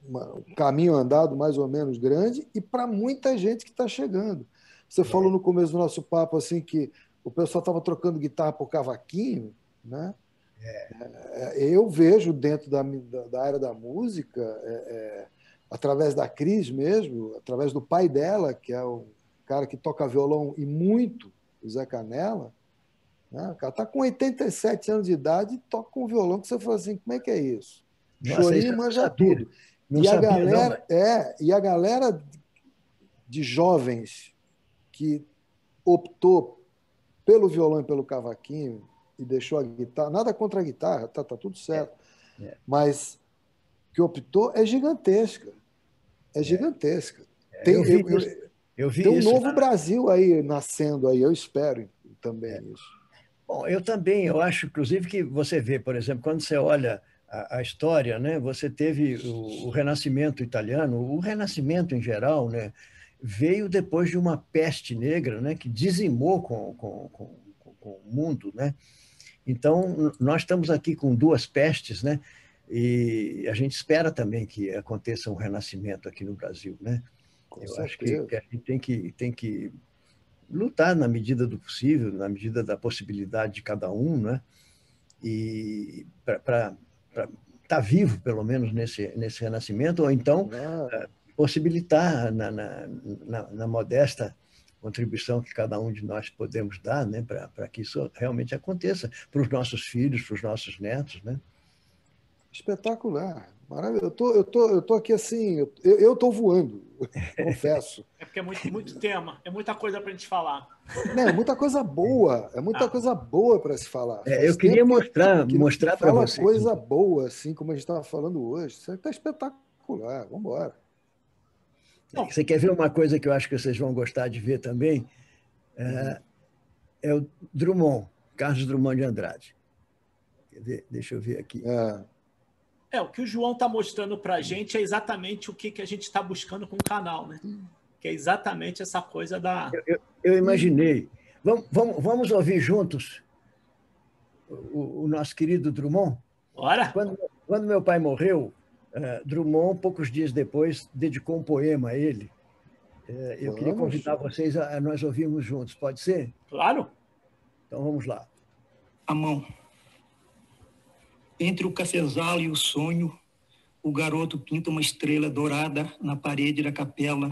um caminho andado mais ou menos grande e para muita gente que está chegando. Você falou no começo do nosso papo assim que o pessoal estava trocando guitarra por cavaquinho, né? Eu vejo dentro da área da música, através da Cris mesmo, através do pai dela, que é um cara que toca violão e muito, o Zé Canela, né? O cara está com 87 anos de idade e toca com um violão que você fala assim, como é que é isso? Chorinho manja tudo. E a galera de jovens que optou pelo violão e pelo cavaquinho e deixou a guitarra, nada contra a guitarra, tá tudo certo, mas que optou é gigantesca. É gigantesca. Tem um novo Brasil aí nascendo aí, eu espero também isso. Bom, eu também, eu acho, inclusive, que você vê, por exemplo, quando você olha a história, né, você teve o Renascimento italiano, o Renascimento em geral, né, veio depois de uma peste negra, né, que dizimou com o mundo, né? Então, nós estamos aqui com duas pestes, né? E a gente espera também que aconteça um renascimento aqui no Brasil, né? Eu acho que a gente tem que lutar na medida do possível, na medida da possibilidade de cada um, né? E para estar vivo, pelo menos, nesse renascimento, ou então possibilitar na modesta contribuição que cada um de nós podemos dar, né, para que isso realmente aconteça para os nossos filhos, para os nossos netos, né? Espetacular, maravilhoso. Eu tô aqui assim, eu tô voando, confesso. É porque é muito tema, é muita coisa para a gente falar. Não, é muita coisa boa, coisa boa para se falar. Eu queria mostrar para você. Coisa boa, assim como a gente estava falando hoje. Isso está espetacular, vamos embora. Você quer ver uma coisa que eu acho que vocês vão gostar de ver também? É o Drummond, Carlos Drummond de Andrade. Quer ver? Deixa eu ver aqui. O que o João está mostrando para a gente é exatamente o que a gente está buscando com o canal, né? Que é exatamente essa coisa da... Eu imaginei. Vamos ouvir juntos o nosso querido Drummond? Bora! Quando meu pai morreu, Drummond, poucos dias depois, dedicou um poema a ele. Eu queria convidar vocês a nós ouvirmos juntos. Pode ser? Claro! Então vamos lá. A mão. Entre o cafezal e o sonho, o garoto pinta uma estrela dourada na parede da capela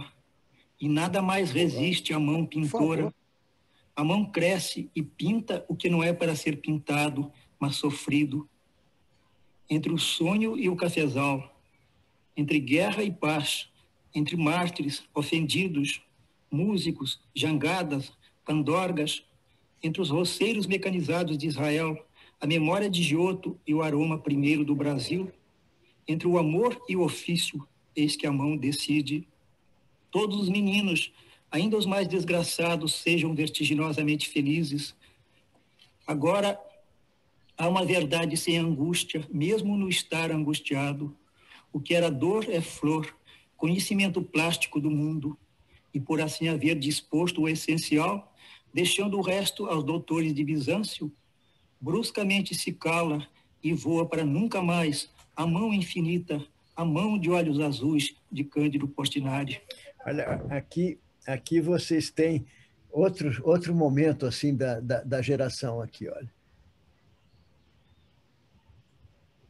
e nada mais resiste à mão pintora. A mão cresce e pinta o que não é para ser pintado, mas sofrido. Entre o sonho e o cafezal, entre guerra e paz, entre mártires, ofendidos, músicos, jangadas, pandorgas, entre os roceiros mecanizados de Israel, a memória de Giotto e o aroma primeiro do Brasil, entre o amor e o ofício, eis que a mão decide. Todos os meninos, ainda os mais desgraçados, sejam vertiginosamente felizes. Agora Há uma verdade sem angústia, mesmo no estar angustiado. O que era dor é flor, conhecimento plástico do mundo, e por assim haver disposto o essencial, deixando o resto aos doutores de Bizâncio, bruscamente se cala e voa para nunca mais a mão infinita, a mão de olhos azuis de Cândido Portinari. Olha, aqui vocês têm outro momento assim da geração aqui, olha.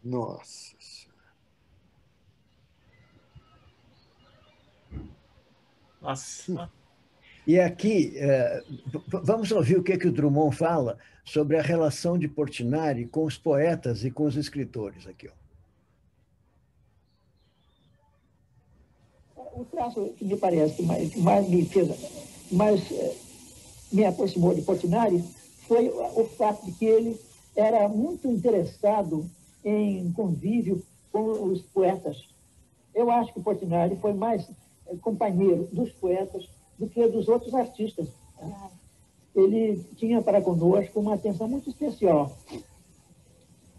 Nossa. Nossa. E aqui, vamos ouvir o que o Drummond fala sobre a relação de Portinari com os poetas e com os escritores. Aqui, ó. O traço que me parece que mais me aproximou de Portinari foi o fato de que ele era muito interessado em convívio com os poetas. Eu acho que Portinari foi mais companheiro dos poetas do que dos outros artistas. Ele tinha para conosco uma atenção muito especial.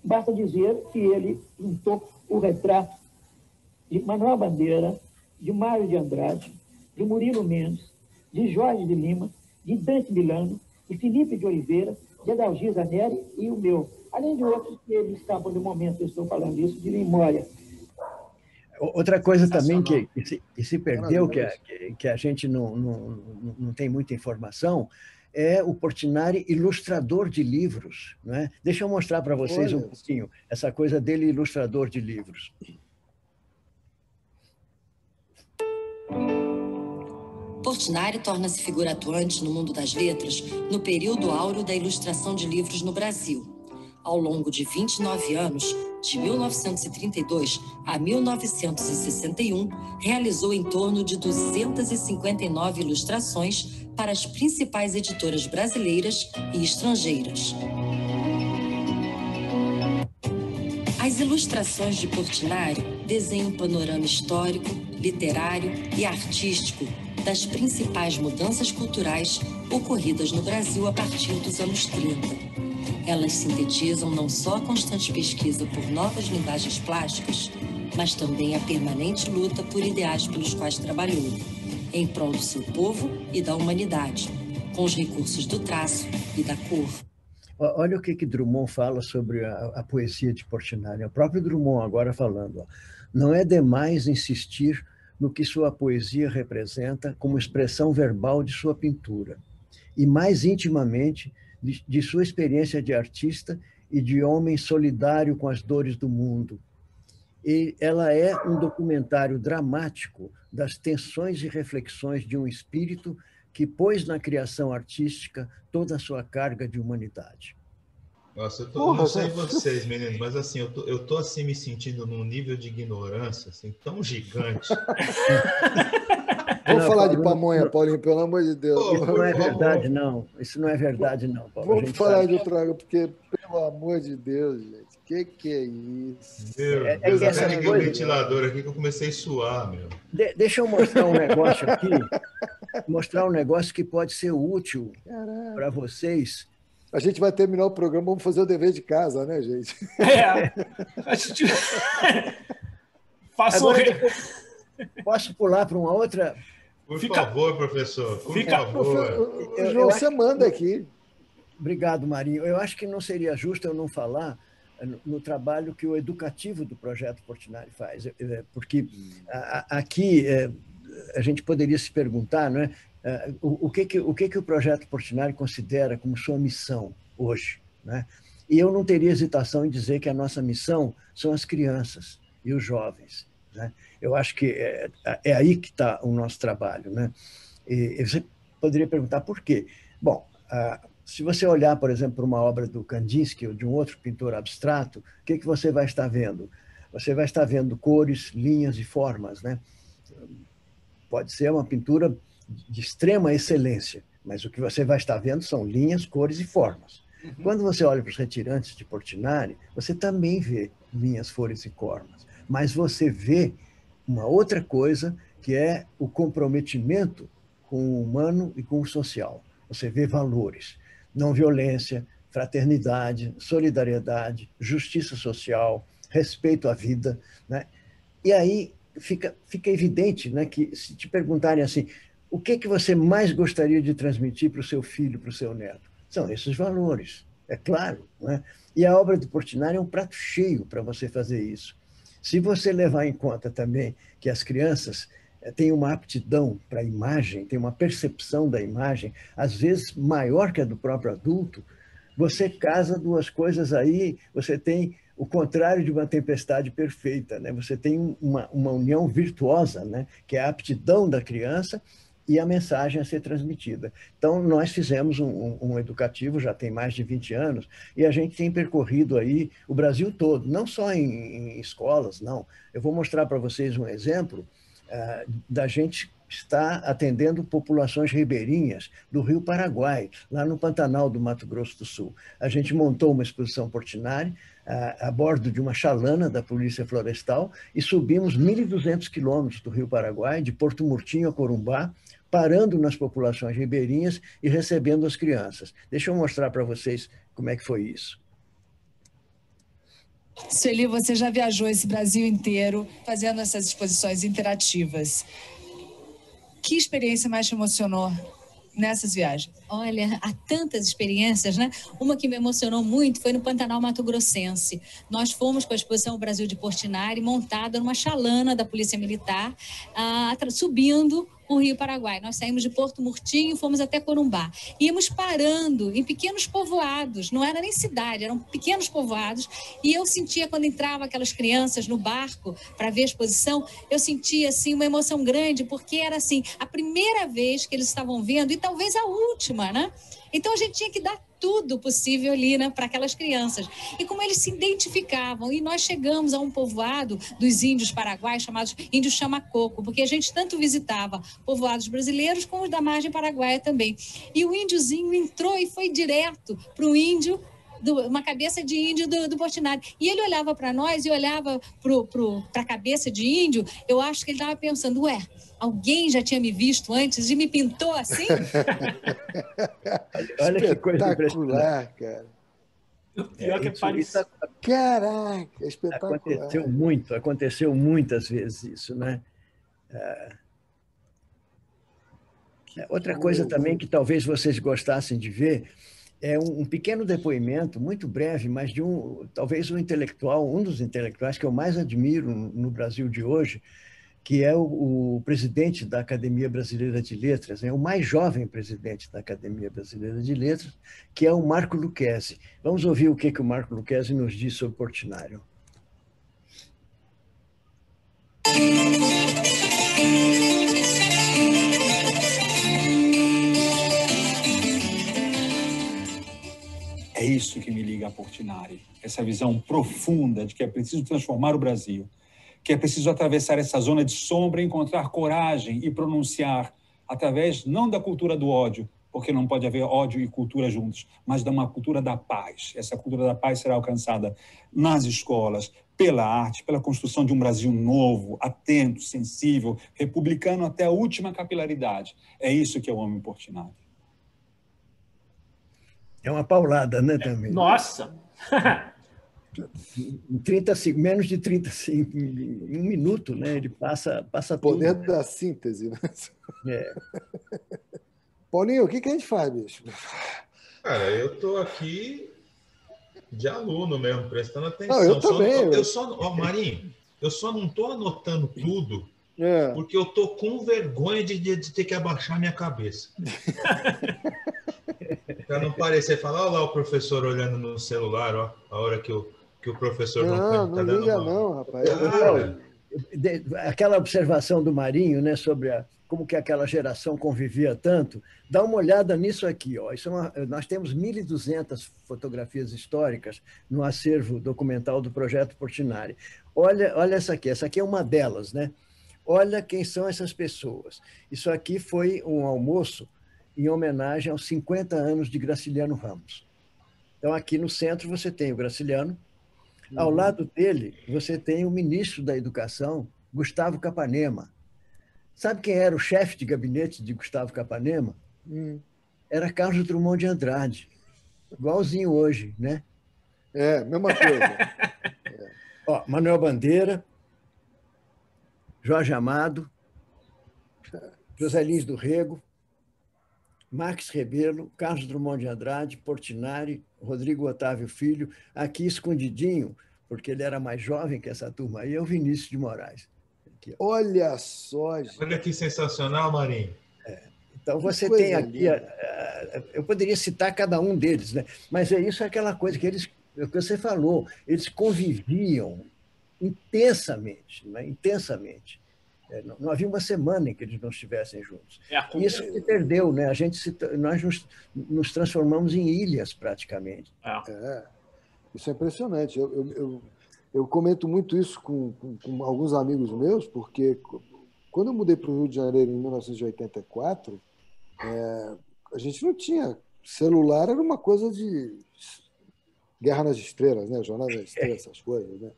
Basta dizer que ele pintou o retrato de Manuel Bandeira, de Mário de Andrade, de Murilo Mendes, de Jorge de Lima, de Dante Milano, de Felipe de Oliveira, de Adalgir Zaneri e o meu. Além de outros que eles escapam no momento, eu estou falando isso, de memória. Outra coisa também que se perdeu, que a gente não tem muita informação, é o Portinari ilustrador de livros. Né? Deixa eu mostrar para vocês um pouquinho essa coisa dele ilustrador de livros. Portinari torna-se figura atuante no mundo das letras no período áureo da ilustração de livros no Brasil. Ao longo de 29 anos, de 1932 a 1961, realizou em torno de 259 ilustrações para as principais editoras brasileiras e estrangeiras. As ilustrações de Portinari desenham um panorama histórico, literário e artístico das principais mudanças culturais ocorridas no Brasil a partir dos anos 30. Elas sintetizam não só a constante pesquisa por novas linguagens plásticas, mas também a permanente luta por ideais pelos quais trabalhou, em prol do seu povo e da humanidade, com os recursos do traço e da cor. Olha o que Drummond fala sobre a poesia de Portinari. O próprio Drummond agora falando. Ó, não é demais insistir no que sua poesia representa como expressão verbal de sua pintura, e mais intimamente de sua experiência de artista e de homem solidário com as dores do mundo. E ela é um documentário dramático das tensões e reflexões de um espírito que pôs na criação artística toda a sua carga de humanidade. Nossa, eu não sei vocês, meninos, mas assim, eu tô assim me sentindo num nível de ignorância assim, tão gigante. Vamos falar de pamonha, Paulinho, pelo amor de Deus. Isso não é verdade, não. Isso não é verdade, não, Paulo. Vamos falar de outra coisa, porque, pelo amor de Deus, gente, que é isso? Meu Deus, até liguei o ventilador aqui que eu comecei a suar, meu. Deixa eu mostrar um negócio aqui, mostrar um negócio que pode ser útil para vocês. A gente vai terminar o programa, vamos fazer o dever de casa, né, gente? A gente... Posso pular para uma outra... Por favor, professor, por favor. João, você manda aqui. Obrigado, Marinho. Eu acho que não seria justo eu não falar no trabalho que o educativo do Projeto Portinari faz, porque aqui a gente poderia se perguntar, não é? O que o Projeto Portinari considera como sua missão hoje, né? E eu não teria hesitação em dizer que a nossa missão são as crianças e os jovens, né? Eu acho que é aí que está o nosso trabalho, né? E você poderia perguntar por quê? Bom, se você olhar, por exemplo, para uma obra do Kandinsky ou de um outro pintor abstrato, o que você vai estar vendo? Você vai estar vendo cores, linhas e formas, né? Pode ser uma pintura de extrema excelência, mas o que você vai estar vendo são linhas, cores e formas. Quando você olha para os retirantes de Portinari, você também vê linhas, cores e formas, mas você vê uma outra coisa, que é o comprometimento com o humano e com o social. Você vê valores, não violência, fraternidade, solidariedade, justiça social, respeito à vida, né? E aí fica evidente, né, que se te perguntarem assim, o que você mais gostaria de transmitir para o seu filho, para o seu neto? São esses valores, é claro, né? E a obra de Portinari é um prato cheio para você fazer isso. Se você levar em conta também que as crianças têm uma aptidão para a imagem, têm uma percepção da imagem, às vezes maior que a do próprio adulto, você casa duas coisas aí, você tem o contrário de uma tempestade perfeita, né? Você tem uma união virtuosa, né? Que é a aptidão da criança e a mensagem a ser transmitida. Então, nós fizemos um educativo, já tem mais de 20 anos, e a gente tem percorrido aí o Brasil todo, não só em escolas, não. Eu vou mostrar para vocês um exemplo da gente estar atendendo populações ribeirinhas do Rio Paraguai, lá no Pantanal do Mato Grosso do Sul. A gente montou uma exposição Portinari a bordo de uma chalana da Polícia Florestal e subimos 1.200 quilômetros do Rio Paraguai, de Porto Murtinho a Corumbá, parando nas populações ribeirinhas e recebendo as crianças. Deixa eu mostrar para vocês como é que foi isso. Sueli, você já viajou esse Brasil inteiro fazendo essas exposições interativas. Que experiência mais te emocionou nessas viagens? Olha, há tantas experiências, né? Uma que me emocionou muito foi no Pantanal Mato Grossense. Nós fomos com a exposição Brasil de Portinari, montada numa chalana da Polícia Militar, subindo o Rio Paraguai. Nós saímos de Porto Murtinho e fomos até Corumbá. Íamos parando em pequenos povoados, não era nem cidade, eram pequenos povoados, e eu sentia, quando entrava aquelas crianças no barco para ver a exposição, eu sentia assim, uma emoção grande, porque era assim, a primeira vez que eles estavam vendo, e talvez a última, né? Então a gente tinha que dar tudo possível ali, né, para aquelas crianças. E como eles se identificavam. E nós chegamos a um povoado dos índios paraguaios, chamados índios chamacoco, porque a gente tanto visitava povoados brasileiros como os da margem paraguaia também. E o índiozinho entrou e foi direto para o índio, uma cabeça de índio do Portinari. E ele olhava para nós e olhava para a cabeça de índio, eu acho que ele estava pensando, ué, alguém já tinha me visto antes e me pintou assim? Olha que coisa espetacular, cara. Pior que é parecido. Caraca, espetacular. Aconteceu muitas vezes isso, né? Outra coisa também que talvez vocês gostassem de ver é um pequeno depoimento, muito breve, mas de talvez um intelectual, um dos intelectuais que eu mais admiro no Brasil de hoje, que é o presidente da Academia Brasileira de Letras, é o mais jovem presidente da Academia Brasileira de Letras, que é o Marco Lucchesi. Vamos ouvir o que o Marco Lucchesi nos diz sobre Portinari. É isso que me liga a Portinari, essa visão profunda de que é preciso transformar o Brasil, que é preciso atravessar essa zona de sombra, encontrar coragem e pronunciar, através não da cultura do ódio, porque não pode haver ódio e cultura juntos, mas de uma cultura da paz. Essa cultura da paz será alcançada nas escolas, pela arte, pela construção de um Brasil novo, atento, sensível, republicano até a última capilaridade. É isso que eu amo em Portinari. É uma paulada, né, também? Nossa! Menos de 35, em um minuto, né? Ele passa tudo. Poder da síntese, né? Paulinho, o que a gente faz, bicho? Cara, eu estou aqui de aluno mesmo, prestando atenção. Não, eu também. Marinho, eu só não estou anotando tudo porque eu estou com vergonha de ter que abaixar minha cabeça. Para não parecer, falar, olha lá o professor olhando no celular, ó, a hora que o professor não tá dando liga uma... não, rapaz. Aquela observação do Marinho, né, sobre como que aquela geração convivia tanto, dá uma olhada nisso aqui. Ó. Nós temos 1.200 fotografias históricas no acervo documental do Projeto Portinari. Olha essa aqui é uma delas, né? Olha quem são essas pessoas. Isso aqui foi um almoço em homenagem aos 50 anos de Graciliano Ramos. Então, aqui no centro você tem o Graciliano, ao lado dele você tem o ministro da Educação, Gustavo Capanema. Sabe quem era o chefe de gabinete de Gustavo Capanema? Era Carlos Drummond de Andrade. Igualzinho hoje, né? Mesma coisa. Ó, Manuel Bandeira, Jorge Amado, José Lins do Rego, Marques Rebelo, Carlos Drummond de Andrade, Portinari, Rodrigo Otávio Filho, aqui escondidinho, porque ele era mais jovem que essa turma aí, é o Vinícius de Moraes. Aqui, olha só, gente. Olha que sensacional, Marinho. Então, você tem aqui... eu poderia citar cada um deles, né? Mas isso é aquela coisa que eles... É o que você falou, eles conviviam intensamente, né? Intensamente. Não havia uma semana em que eles não estivessem juntos. Isso se perdeu, né? Nós nos transformamos em ilhas, praticamente. Isso é impressionante. Eu comento muito isso com alguns amigos meus, porque quando eu mudei para o Rio de Janeiro em 1984, a gente não tinha celular, era uma coisa de Guerra nas Estrelas, né? Jornal das Estrelas, essas coisas, né?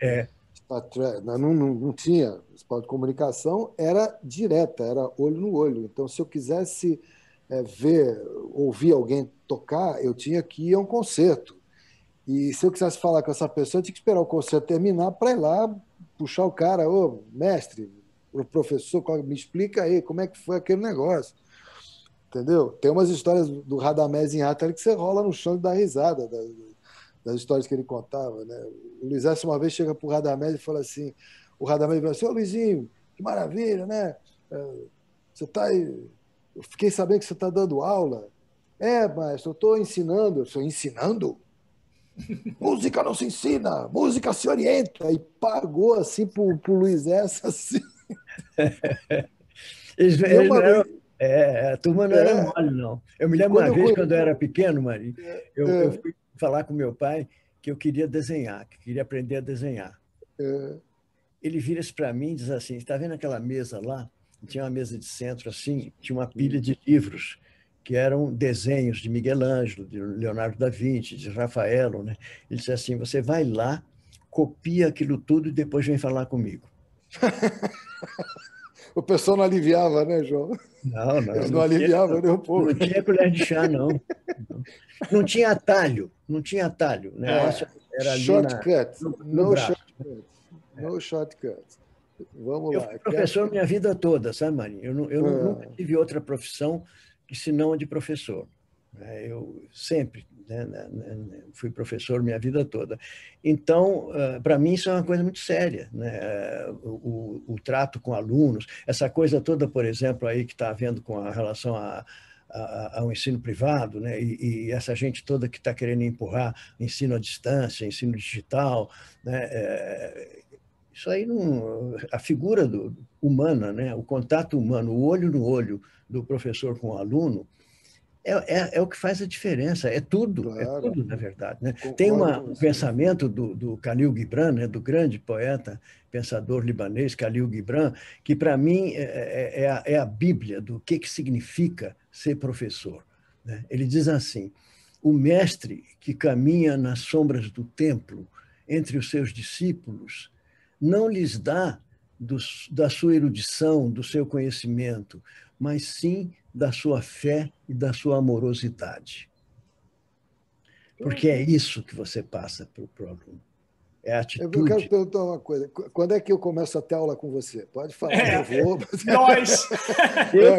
Não tinha espaço de comunicação, era direta, era olho no olho. Então, se eu quisesse ouvir alguém tocar, eu tinha que ir a um concerto. E se eu quisesse falar com essa pessoa, eu tinha que esperar o concerto terminar para ir lá puxar o cara, ô, mestre, o professor, me explica aí como é que foi aquele negócio. Entendeu? Tem umas histórias do Radamés Inhatali que você rola no chão e dá risada das histórias que ele contava, né? O Luiz Écio uma vez chega para o Radamés e fala assim, o Radamés fala assim, ô Luizinho, que maravilha, né? Você tá aí, eu fiquei sabendo que você está dando aula. Mas eu estou ensinando. Eu estou ensinando? Música não se ensina, música se orienta. E pagou assim para o Luiz Écio assim. A turma não era mole, não. Eu me lembro uma vez, quando eu era pequeno, Marinho, eu fui falar com meu pai que eu queria desenhar, que queria aprender a desenhar. Ele vira-se para mim e diz assim, está vendo aquela mesa lá? Tinha uma mesa de centro assim, tinha uma pilha de livros que eram desenhos de Miguel Ângelo, de Leonardo da Vinci, de Rafaelo, né? Ele disse assim, você vai lá, copia aquilo tudo e depois vem falar comigo. O pessoal não aliviava, né, João? Não. Eles não aliviavam nem um pouco. Não tinha colher de chá, não. Não tinha atalho, não tinha atalho. O negócio era ali shortcut. no braço. No shortcut. Vamos lá. Eu fui professor minha vida toda, sabe, Marinho? Eu nunca tive outra profissão que senão a de professor. Eu sempre fui professor minha vida toda. Então, para mim, isso é uma coisa muito séria, né? O trato com alunos, essa coisa toda, por exemplo, aí que está havendo com a relação ao ensino privado, né? E essa gente toda que está querendo empurrar ensino à distância, ensino digital, né? Isso aí a figura humana, né? O contato humano, o olho no olho do professor com o aluno, é o que faz a diferença, é tudo, claro. É tudo, na verdade. Né? Tem um pensamento do Khalil Gibran, né? Do grande poeta, pensador libanês, Khalil Gibran, que, para mim, é a Bíblia do que significa ser professor. Né? Ele diz assim, o mestre que caminha nas sombras do templo entre os seus discípulos não lhes dá da sua erudição, do seu conhecimento, mas sim da sua fé e da sua amorosidade. Porque é isso que você passa para o aluno. É a atitude. Eu quero perguntar uma coisa. Quando é que eu começo a ter aula com você? Pode falar, eu vou. Nós!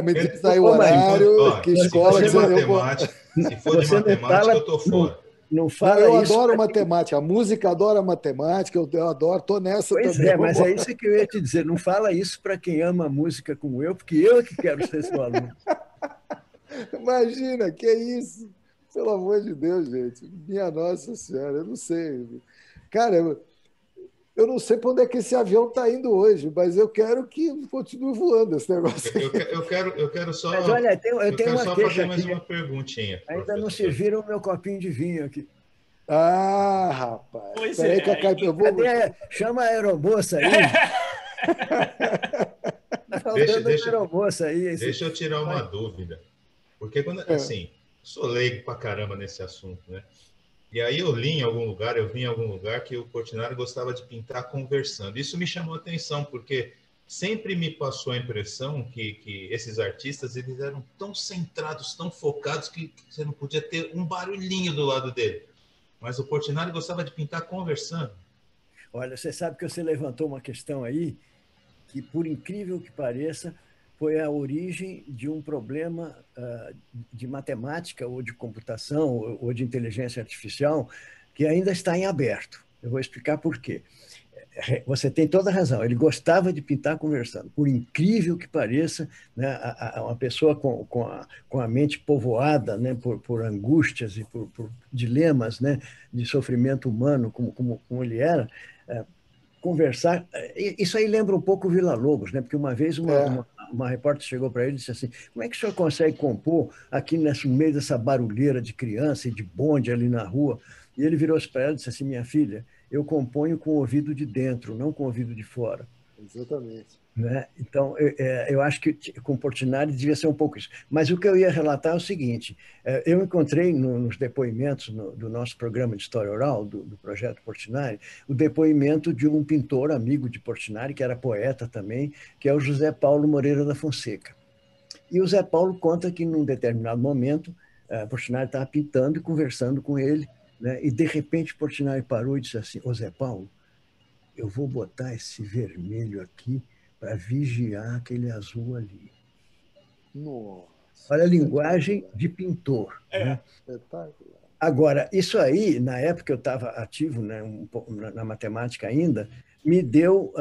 Me diz aí o horário, que escola que você vou. Se for de matemática, eu estou fora. Não fala eu isso. Adoro matemática. A música adora matemática, eu adoro, estou nessa pois também. Mas é isso que eu ia te dizer. Não fala isso para quem ama a música como eu, porque eu que quero ser seu aluno. Imagina, que isso? Pelo amor de Deus, gente. Minha Nossa Senhora, eu não sei. Cara, eu não sei para onde é que esse avião está indo hoje, mas eu quero que continue voando esse negócio. Eu quero só. Mas olha, eu tenho uma queixa fazer mais aqui. Uma perguntinha. Ainda não serviram o meu copinho de vinho aqui. Ah, rapaz. Pois Aí que eu vou... Chama a aeromoça aí. Tá faltando a aeromoça aí. Deixa eu tirar uma dúvida. Porque quando, assim, sou leigo pra caramba nesse assunto, né? E aí eu vi em algum lugar que o Portinari gostava de pintar conversando. Isso me chamou a atenção, porque sempre me passou a impressão que esses artistas eles eram tão centrados, tão focados, que você não podia ter um barulhinho do lado dele. Mas o Portinari gostava de pintar conversando. Olha, você sabe que você levantou uma questão aí que, por incrível que pareça, foi a origem de um problema de matemática ou de computação ou de inteligência artificial que ainda está em aberto. Eu vou explicar por quê. Você tem toda a razão. Ele gostava de pintar conversando. Por incrível que pareça, né, uma pessoa com a mente povoada, né, por angústias e por dilemas, né, de sofrimento humano, como ele era, conversar. Isso aí lembra um pouco o Villa-Lobos, né? Porque uma vez uma repórter chegou para ele e disse assim: como é que o senhor consegue compor aqui no meio dessa barulheira de criança e de bonde ali na rua? E ele virou-se para ela e disse assim: minha filha, eu componho com o ouvido de dentro, não com o ouvido de fora. Exatamente. Né? Então, eu acho que com Portinari devia ser um pouco isso. Mas o que eu ia relatar é o seguinte: eu encontrei nos depoimentos do nosso programa de História Oral, do Projeto Portinari, o depoimento de um pintor amigo de Portinari, que era poeta também, que é o José Paulo Moreira da Fonseca. E o Zé Paulo conta que, num determinado momento, Portinari estava pintando e conversando com ele, né? E, de repente, Portinari parou e disse assim: ô Zé Paulo, eu vou botar esse vermelho aqui para vigiar aquele azul ali. Nossa, olha a linguagem de pintor. Né? Espetacular. Agora, isso aí, na época eu estava ativo, né, na matemática ainda, me deu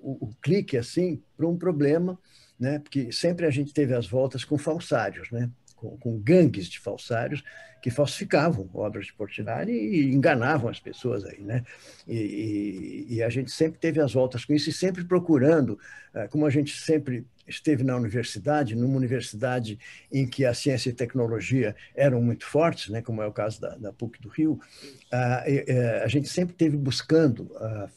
o clique assim, para um problema, né, porque sempre a gente teve as voltas com falsários, né, com gangues de falsários que falsificavam obras de Portinari e enganavam as pessoas aí, né? E a gente sempre teve as voltas com isso e sempre procurando, como a gente sempre esteve na universidade, numa universidade em que a ciência e tecnologia eram muito fortes, né, como é o caso da PUC do Rio, a gente sempre esteve buscando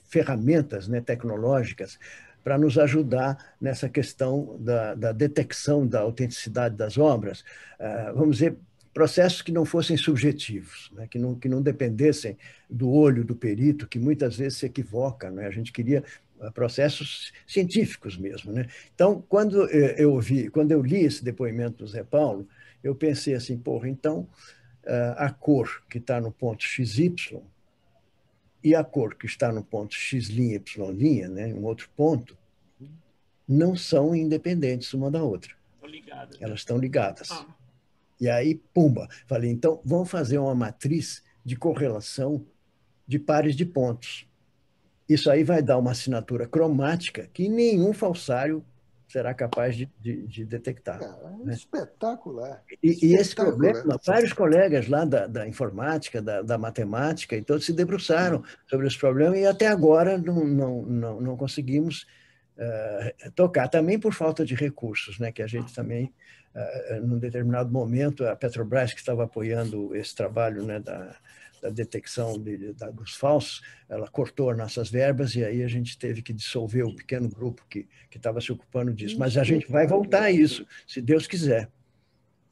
ferramentas, né, tecnológicas para nos ajudar nessa questão da detecção da autenticidade das obras, vamos dizer, processos que não fossem subjetivos, né? que não dependessem do olho do perito, que muitas vezes se equivoca. Né? A gente queria processos científicos mesmo. Né? Então, quando eu li esse depoimento do Zé Paulo, eu pensei assim, porra, então a cor que está no ponto XY e a cor que está no ponto X', Y', né, um outro ponto, não são independentes uma da outra. Elas estão ligadas. E aí, pumba, falei, então vamos fazer uma matriz de correlação de pares de pontos. Isso aí vai dar uma assinatura cromática que nenhum falsário será capaz de detectar. É espetacular. E esse problema, vários colegas lá da informática, da matemática, e todos se debruçaram sobre esse problema e até agora não conseguimos tocar, também por falta de recursos, né? Que a gente também, num determinado momento, a Petrobras, que estava apoiando esse trabalho, né, da detecção dos falsos, ela cortou as nossas verbas e aí a gente teve que dissolver o pequeno grupo que estava se ocupando disso. Mas a gente vai voltar a isso, se Deus quiser.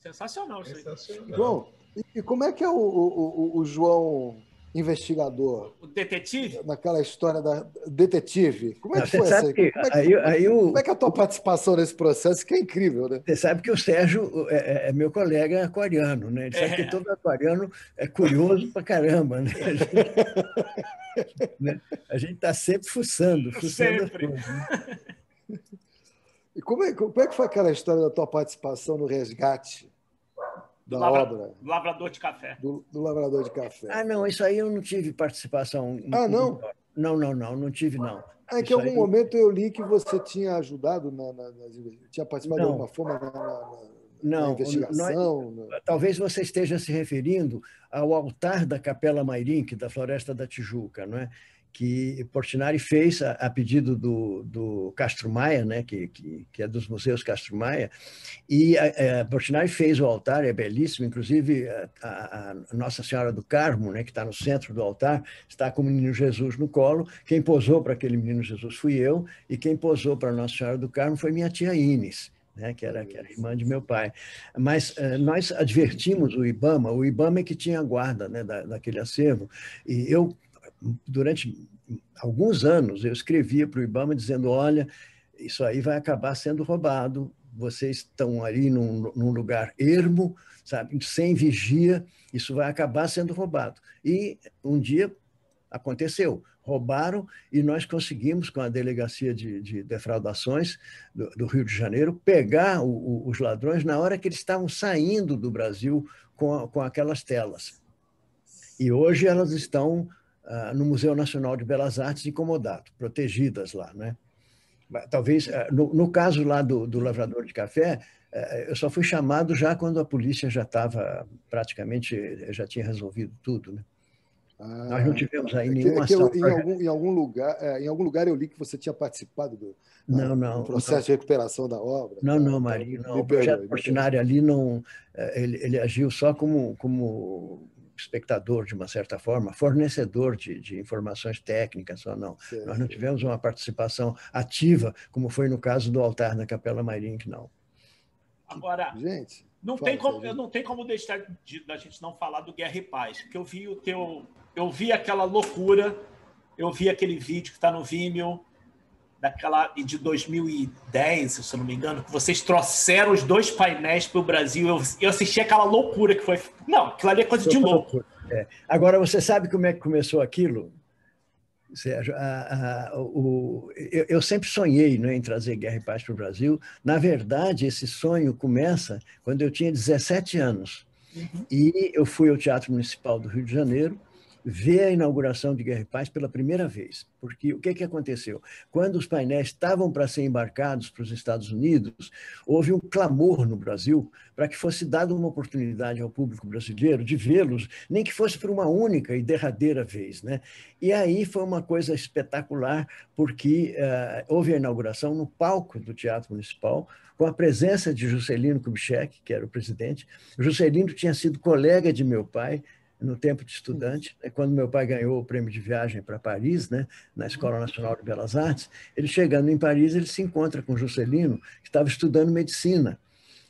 Sensacional isso aí. João, e como é que é o João investigador? O detetive? Naquela história da detetive. Como é que foi essa aí? Como é que é a tua participação nesse processo, que é incrível, né? Você sabe que o Sérgio é meu colega aquariano, né? Ele sabe que todo aquariano é curioso pra caramba, né? A gente está sempre fuçando sempre. As coisas, né? E como é que foi aquela história da tua participação no resgate da obra? Do Lavrador de Café. Do Lavrador de Café. Não, isso aí eu não tive participação. Não? Não tive, não. É que em algum momento eu li que você tinha ajudado, tinha participado de alguma forma na investigação. Talvez você esteja se referindo ao altar da Capela Mairinque, da Floresta da Tijuca, não é? Que Portinari fez a pedido do Castro Maia, né, que é dos museus Castro Maia, e Portinari fez o altar, é belíssimo, inclusive a Nossa Senhora do Carmo, né, que está no centro do altar, está com o Menino Jesus no colo. Quem posou para aquele Menino Jesus fui eu, e quem posou para a Nossa Senhora do Carmo foi minha tia Inês, né, que era irmã de meu pai. Mas nós advertimos o IBAMA é que tinha a guarda, né, daquele acervo, e eu, durante alguns anos, eu escrevia para o IBAMA dizendo, olha, isso aí vai acabar sendo roubado, vocês estão ali num lugar ermo, sabe, sem vigia, isso vai acabar sendo roubado. E um dia aconteceu, roubaram e nós conseguimos, com a Delegacia de Defraudações do Rio de Janeiro, pegar os ladrões na hora que eles estavam saindo do Brasil com aquelas telas. E hoje elas estão no Museu Nacional de Belas Artes, em Comodato, protegidas lá, né? Talvez, no caso lá do lavrador de café, eu só fui chamado já quando a polícia já estava praticamente, já tinha resolvido tudo, né? Nós não tivemos aí nenhuma ação. Em algum lugar eu li que você tinha participado do processo de recuperação da obra. Não, Marinho, não. O projeto Portinari ali não, ele agiu só como espectador, de uma certa forma, fornecedor de informações técnicas, só não. Nós não tivemos uma participação ativa, como foi no caso do altar na Capela Mairink, não. Agora, gente, não tem como deixar da gente não falar do Guerra e Paz, porque eu vi aquela loucura, eu vi aquele vídeo que está no Vimeo, de 2010, se eu não me engano, que vocês trouxeram os 2 painéis para o Brasil. Eu assisti aquela loucura que foi... Não, aquilo ali é coisa de louco. Agora, você sabe como é que começou aquilo, Sérgio? Eu sempre sonhei, né, em trazer Guerra e Paz para o Brasil. Na verdade, esse sonho começa quando eu tinha 17 anos. E eu fui ao Teatro Municipal do Rio de Janeiro ver a inauguração de Guerra e Paz pela primeira vez. Porque o que aconteceu? Quando os painéis estavam para ser embarcados para os Estados Unidos, houve um clamor no Brasil para que fosse dada uma oportunidade ao público brasileiro de vê-los, nem que fosse por uma única e derradeira vez, né? E aí foi uma coisa espetacular, porque houve a inauguração no palco do Teatro Municipal, com a presença de Juscelino Kubitschek, que era o presidente. Juscelino tinha sido colega de meu pai no tempo de estudante, quando meu pai ganhou o prêmio de viagem para Paris, né, na Escola Nacional de Belas Artes. Ele chegando em Paris, ele se encontra com Juscelino, que estava estudando medicina,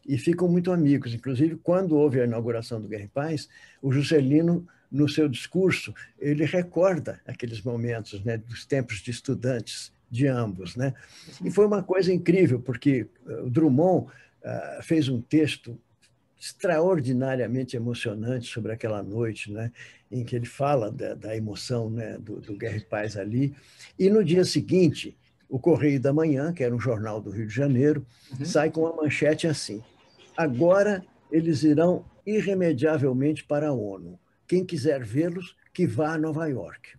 e ficam muito amigos. Inclusive, quando houve a inauguração do Guerra e Paz, o Juscelino, no seu discurso, ele recorda aqueles momentos, né, dos tempos de estudantes de ambos, né? E foi uma coisa incrível, porque o Drummond fez um texto extraordinariamente emocionante sobre aquela noite, né, em que ele fala da emoção, né, do Guerra e Paz ali. E no dia seguinte, o Correio da Manhã, que era um jornal do Rio de Janeiro, sai com uma manchete assim: agora eles irão irremediavelmente para a ONU. Quem quiser vê-los, que vá a Nova York.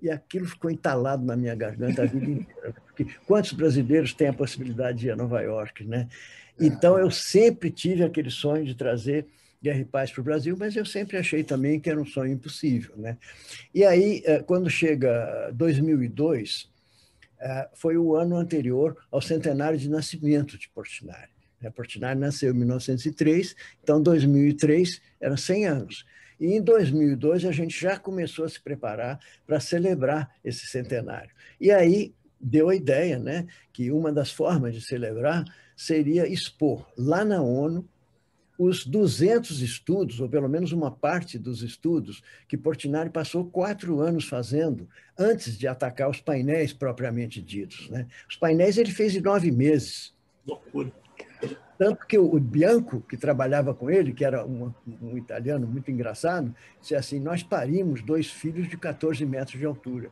E aquilo ficou entalado na minha garganta a vida inteira. Porque quantos brasileiros têm a possibilidade de ir a Nova York, né? Então, eu sempre tive aquele sonho de trazer Guerra e Paz para o Brasil, mas eu sempre achei também que era um sonho impossível, né? E aí, quando chega 2002, foi o ano anterior ao centenário de nascimento de Portinari. Portinari nasceu em 1903, então 2003 eram 100 anos. E em 2002 a gente já começou a se preparar para celebrar esse centenário. E aí deu a ideia, né, que uma das formas de celebrar seria expor lá na ONU os 200 estudos, ou pelo menos uma parte dos estudos, que Portinari passou 4 anos fazendo antes de atacar os painéis propriamente ditos, né? Os painéis ele fez em 9 meses. Loucura. Tanto que o Bianco, que trabalhava com ele, que era um italiano muito engraçado, disse assim: nós parimos 2 filhos de 14 metros de altura.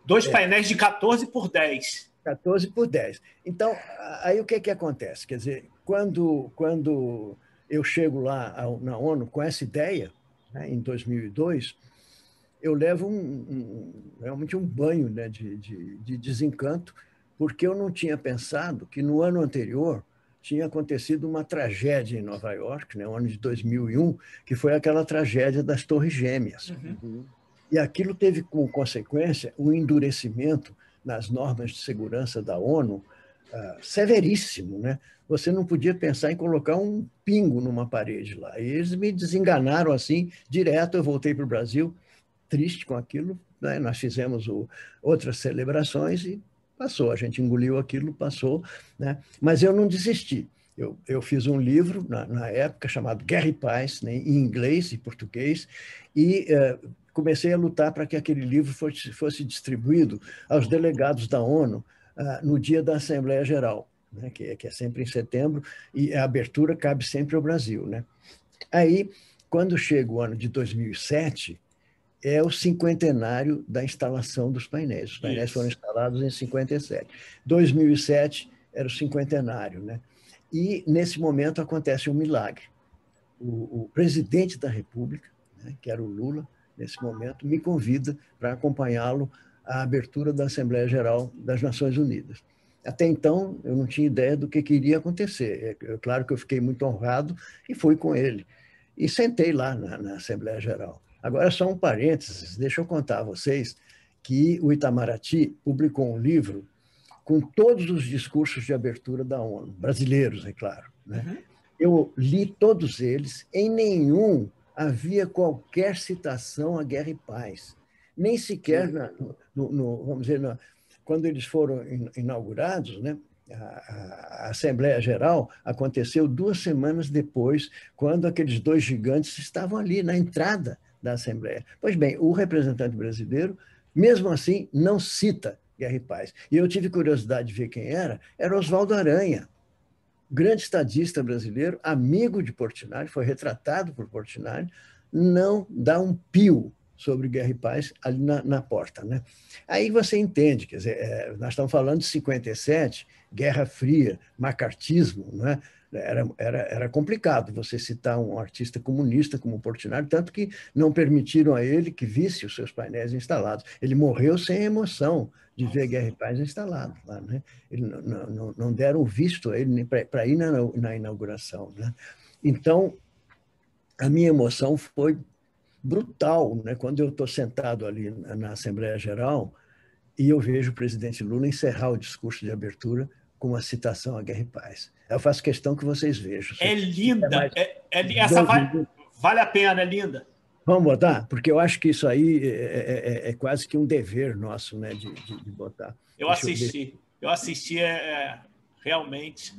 2 painéis de 14 por 10. 14 por 10. Então, aí o que acontece? Quer dizer, quando eu chego lá na ONU com essa ideia, né, em 2002, eu levo realmente um banho, né, de desencanto, porque eu não tinha pensado que no ano anterior tinha acontecido uma tragédia em Nova York, né, no ano de 2001, que foi aquela tragédia das Torres Gêmeas. E aquilo teve como consequência um endurecimento nas normas de segurança da ONU severíssimo, né? Você não podia pensar em colocar um pingo numa parede lá. E eles me desenganaram assim, direto. Eu voltei para o Brasil, triste com aquilo, né? Nós fizemos outras celebrações e passou. A gente engoliu aquilo, passou, né? Mas eu não desisti. Eu fiz um livro, na época, chamado Guerra e Paz, né, em inglês e português, e comecei a lutar para que aquele livro fosse distribuído aos delegados da ONU no dia da Assembleia Geral, né, que é sempre em setembro, e a abertura cabe sempre ao Brasil, né? Aí, quando chega o ano de 2007, é o cinquentenário da instalação dos painéis. Os painéis foram instalados em 57. 2007 era o cinquentenário, né? E, nesse momento, acontece um milagre. O presidente da República, né, que era o Lula, nesse momento, me convida para acompanhá-lo à abertura da Assembleia Geral das Nações Unidas. Até então, eu não tinha ideia do que iria acontecer. É claro que eu fiquei muito honrado e fui com ele. E sentei lá na Assembleia Geral. Agora, só um parênteses, deixa eu contar a vocês que o Itamaraty publicou um livro com todos os discursos de abertura da ONU, brasileiros, é claro, né? Uhum. Eu li todos eles, em nenhum havia qualquer citação à guerra e paz. Nem sequer, vamos dizer, quando eles foram inaugurados, né? A Assembleia Geral aconteceu 2 semanas depois, quando aqueles 2 gigantes estavam ali na entrada da Assembleia. Pois bem, o representante brasileiro, mesmo assim, não cita Guerra e Paz. E eu tive curiosidade de ver quem era Oswaldo Aranha, grande estadista brasileiro, amigo de Portinari, foi retratado por Portinari, não dá um pio sobre Guerra e Paz ali na porta, né? Aí você entende, quer dizer, nós estamos falando de 57, Guerra Fria, macartismo, né? Era complicado você citar um artista comunista como Portinari, tanto que não permitiram a ele que visse os seus painéis instalados. Ele morreu sem emoção de ver Guerra e Paz instalado lá, né? Ele não deram visto a ele para ir na inauguração, né? Então, a minha emoção foi brutal, né? Quando eu estou sentado ali na Assembleia Geral e eu vejo o presidente Lula encerrar o discurso de abertura com uma citação à Guerra e Paz. Eu faço questão que vocês vejam. É linda. Essa vale a pena, é linda. Vamos botar? Porque eu acho que isso aí é quase que um dever nosso, né, de botar. Eu assisti realmente.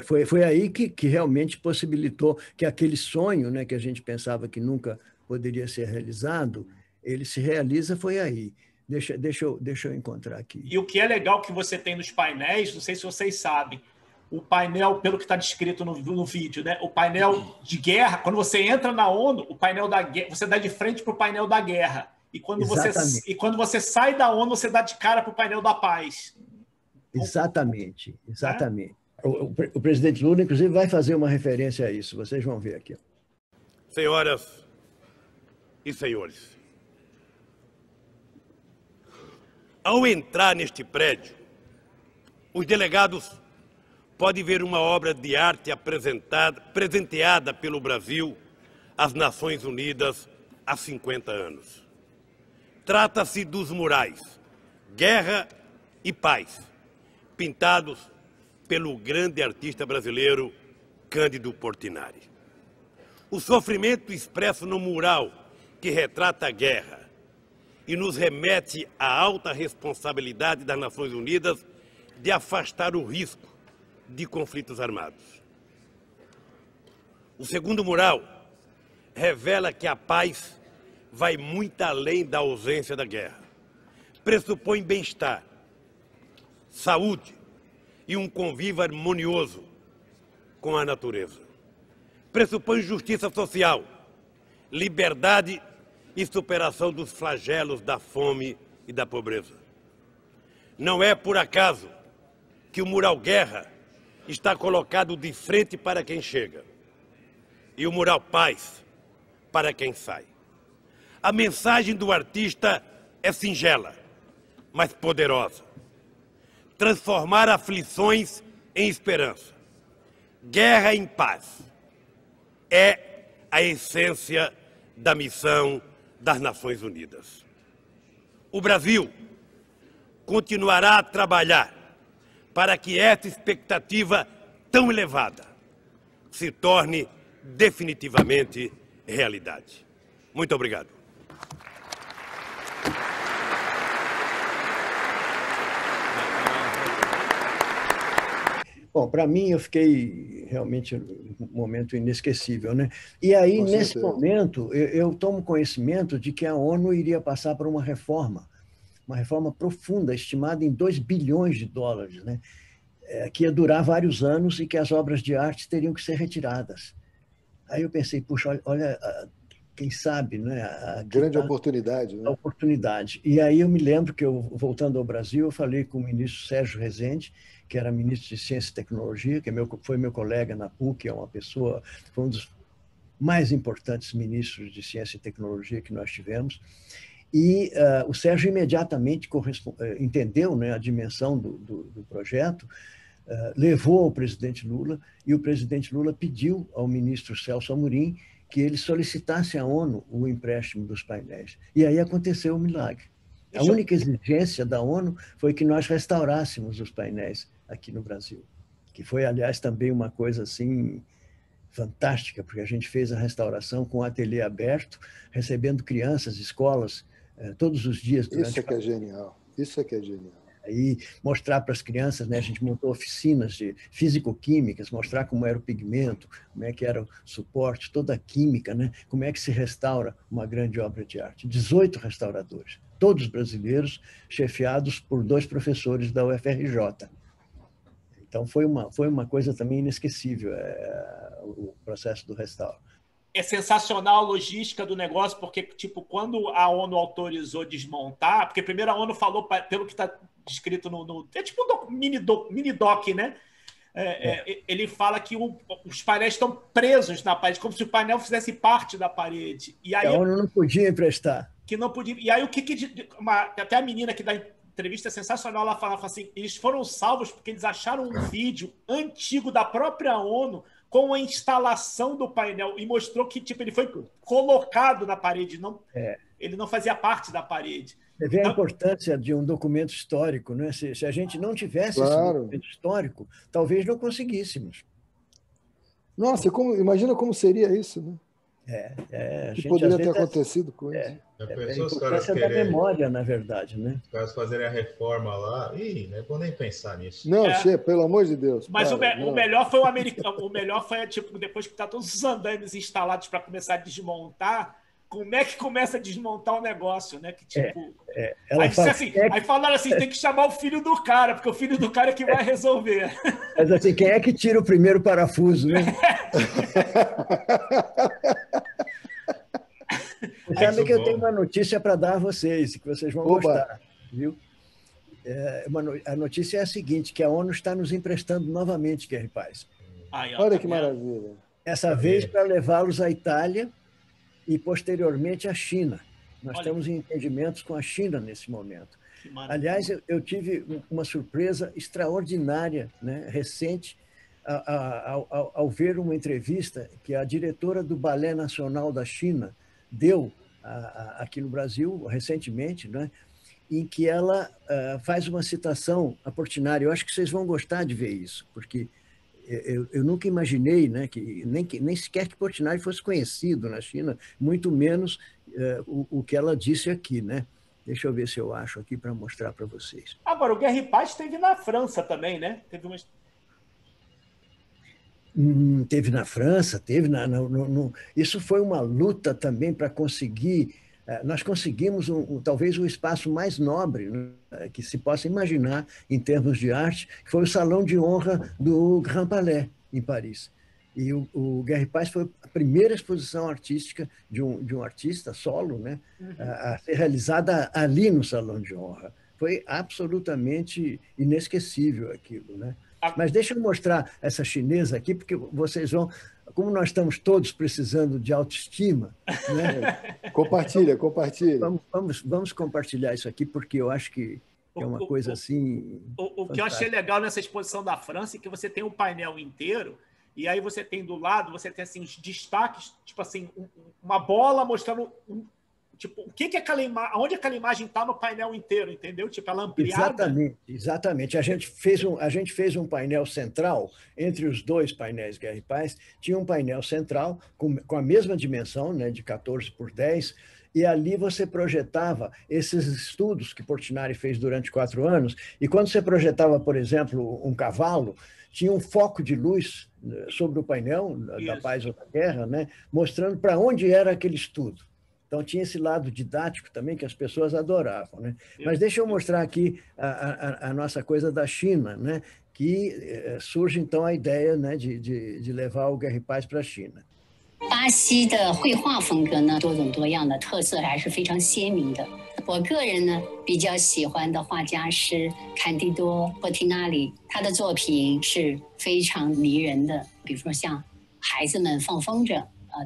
Foi aí que realmente possibilitou que aquele sonho, né, que a gente pensava que nunca poderia ser realizado, ele se realiza, foi aí. Deixa eu encontrar aqui. E o que é legal que você tem nos painéis, não sei se vocês sabem, o painel, pelo que está descrito no vídeo, né? O painel de guerra, quando você entra na ONU, o painel da guerra, você dá de frente para o painel da guerra. E quando você sai da ONU, você dá de cara para o painel da paz. Exatamente. O presidente Lula, inclusive, vai fazer uma referência a isso. Vocês vão ver aqui. Senhoras e senhores, ao entrar neste prédio, os delegados podem ver uma obra de arte presenteada pelo Brasil às Nações Unidas há 50 anos. Trata-se dos murais Guerra e Paz, pintados pelo grande artista brasileiro Cândido Portinari. O sofrimento expresso no mural que retrata a guerra e nos remete à alta responsabilidade das Nações Unidas de afastar o risco de conflitos armados. O segundo mural revela que a paz vai muito além da ausência da guerra. Pressupõe bem-estar, saúde e um convívio harmonioso com a natureza. Pressupõe justiça social, liberdade e superação dos flagelos da fome e da pobreza. Não é por acaso que o mural Guerra está colocado de frente para quem chega e o mural Paz para quem sai. A mensagem do artista é singela, mas poderosa. Transformar aflições em esperança. Guerra em paz é a essência da missão das Nações Unidas. O Brasil continuará a trabalhar para que essa expectativa tão elevada se torne definitivamente realidade. Muito obrigado. Bom, para mim, eu fiquei realmente um momento inesquecível, né? E aí, nesse momento, eu tomo conhecimento de que a ONU iria passar por uma reforma profunda, estimada em 2 bilhões de dólares, né? Que ia durar vários anos e que as obras de arte teriam que ser retiradas. Aí eu pensei, puxa, olha, quem sabe, né? Grande oportunidade, né? A oportunidade. E aí eu me lembro que, voltando ao Brasil, eu falei com o ministro Sérgio Rezende, que era ministro de Ciência e Tecnologia, que foi meu colega na PUC, foi um dos mais importantes ministros de Ciência e Tecnologia que nós tivemos. E o Sérgio imediatamente entendeu, né, a dimensão do projeto, levou ao presidente Lula, e o presidente Lula pediu ao ministro Celso Amorim que ele solicitasse à ONU o empréstimo dos painéis. E aí aconteceu o milagre. A única exigência da ONU foi que nós restaurássemos os painéis aqui no Brasil, que foi, aliás, também uma coisa assim fantástica, porque a gente fez a restauração com o ateliê aberto, recebendo crianças, escolas, todos os dias. Isso é que é genial. Isso é que é genial. Aí mostrar para as crianças, né, a gente montou oficinas de físico-químicas, mostrar como era o pigmento, como é que era o suporte, toda a química, né, como é que se restaura uma grande obra de arte. 18 restauradores, todos brasileiros, chefiados por 2 professores da UFRJ. Então foi uma coisa também inesquecível, o processo do restauro. É sensacional a logística do negócio, porque, tipo, quando a ONU autorizou desmontar, porque primeiro a ONU falou, pelo que está descrito é tipo um mini-doc, né? Ele fala que os painéis estão presos na parede, como se o painel fizesse parte da parede. E aí, a ONU não podia emprestar. Que não podia. E aí, até a menina que dá entrevista é sensacional, ela fala assim, eles foram salvos porque eles acharam um vídeo antigo da própria ONU com a instalação do painel e mostrou que, tipo, ele foi colocado na parede, ele não fazia parte da parede. Você vê a importância de um documento histórico, né? Se a gente não tivesse esse documento histórico, talvez não conseguíssemos. Nossa, imagina como seria isso, né? Que poderia ter acontecido com isso. A importância da memória, na verdade, né? Os caras fazerem a reforma lá, não vou nem pensar nisso. Não, pelo amor de Deus. Mas o melhor foi o americano. O melhor foi, tipo, depois que tá todos os andaimes instalados para começar a desmontar, como é que começa a desmontar o negócio, né? Que, tipo, aí falaram assim, tem que chamar o filho do cara, porque o filho do cara é que vai resolver. Mas assim, quem é que tira o primeiro parafuso, né? Sabe que eu tenho uma notícia para dar a vocês, que vocês vão gostar, viu? A notícia é a seguinte, que a ONU está nos emprestando novamente, Guerra e Paz. Olha que maravilha. Essa vez para levá-los à Itália e, posteriormente, à China. Nós temos entendimentos com a China nesse momento. Aliás, eu tive uma surpresa extraordinária, né, recente, ao ver uma entrevista que a diretora do Balé Nacional da China deu aqui no Brasil, recentemente, né, em que ela faz uma citação a Portinari. Eu acho que vocês vão gostar de ver isso, porque eu nunca imaginei, né, que nem sequer que Portinari fosse conhecido na China, muito menos o que ela disse aqui, né? Deixa eu ver se eu acho aqui para mostrar para vocês. Agora, o Guerra e Paz esteve na França também, né? Teve uma... Teve na França, teve isso foi uma luta também para conseguir. Nós conseguimos talvez o espaço mais nobre, né, que se possa imaginar em termos de arte, que foi o Salão de Honra do Grand Palais, em Paris. E o Guerra e Paz foi a primeira exposição artística de um artista solo, né, a ser realizada ali no Salão de Honra. Foi absolutamente inesquecível aquilo, né? Mas deixa eu mostrar essa chinesa aqui, porque vocês vão... Como nós estamos todos precisando de autoestima, né? Compartilha. Vamos compartilhar isso aqui, porque eu acho que é uma coisa assim... O que eu achei legal nessa exposição da França é que você tem um painel inteiro, e aí você tem do lado, você tem assim, os destaques, tipo assim, uma bola mostrando... Tipo, o que é aquela imagem, onde aquela imagem está no painel inteiro, entendeu? Tipo, ela ampliada. Exatamente. A gente fez um painel central, entre os 2 painéis Guerra e Paz, tinha um painel central com a mesma dimensão, né, de 14 por 10, e ali você projetava esses estudos que Portinari fez durante 4 anos, e quando você projetava, por exemplo, um cavalo, tinha um foco de luz sobre o painel da Paz ou da Guerra, né, mostrando para onde era aquele estudo. Então, tinha esse lado didático também que as pessoas adoravam, né? Mas deixa eu mostrar aqui a nossa coisa da China, né? Que surge, então, a ideia, né, de levar o Guerra e Paz para a China. 巴西的绘画风格呢，多种多样的特色还是非常鲜明的。我个人呢比较喜欢的画家是坎蒂多·波提纳里，他的作品是非常迷人的，比如说像《孩子们放风筝》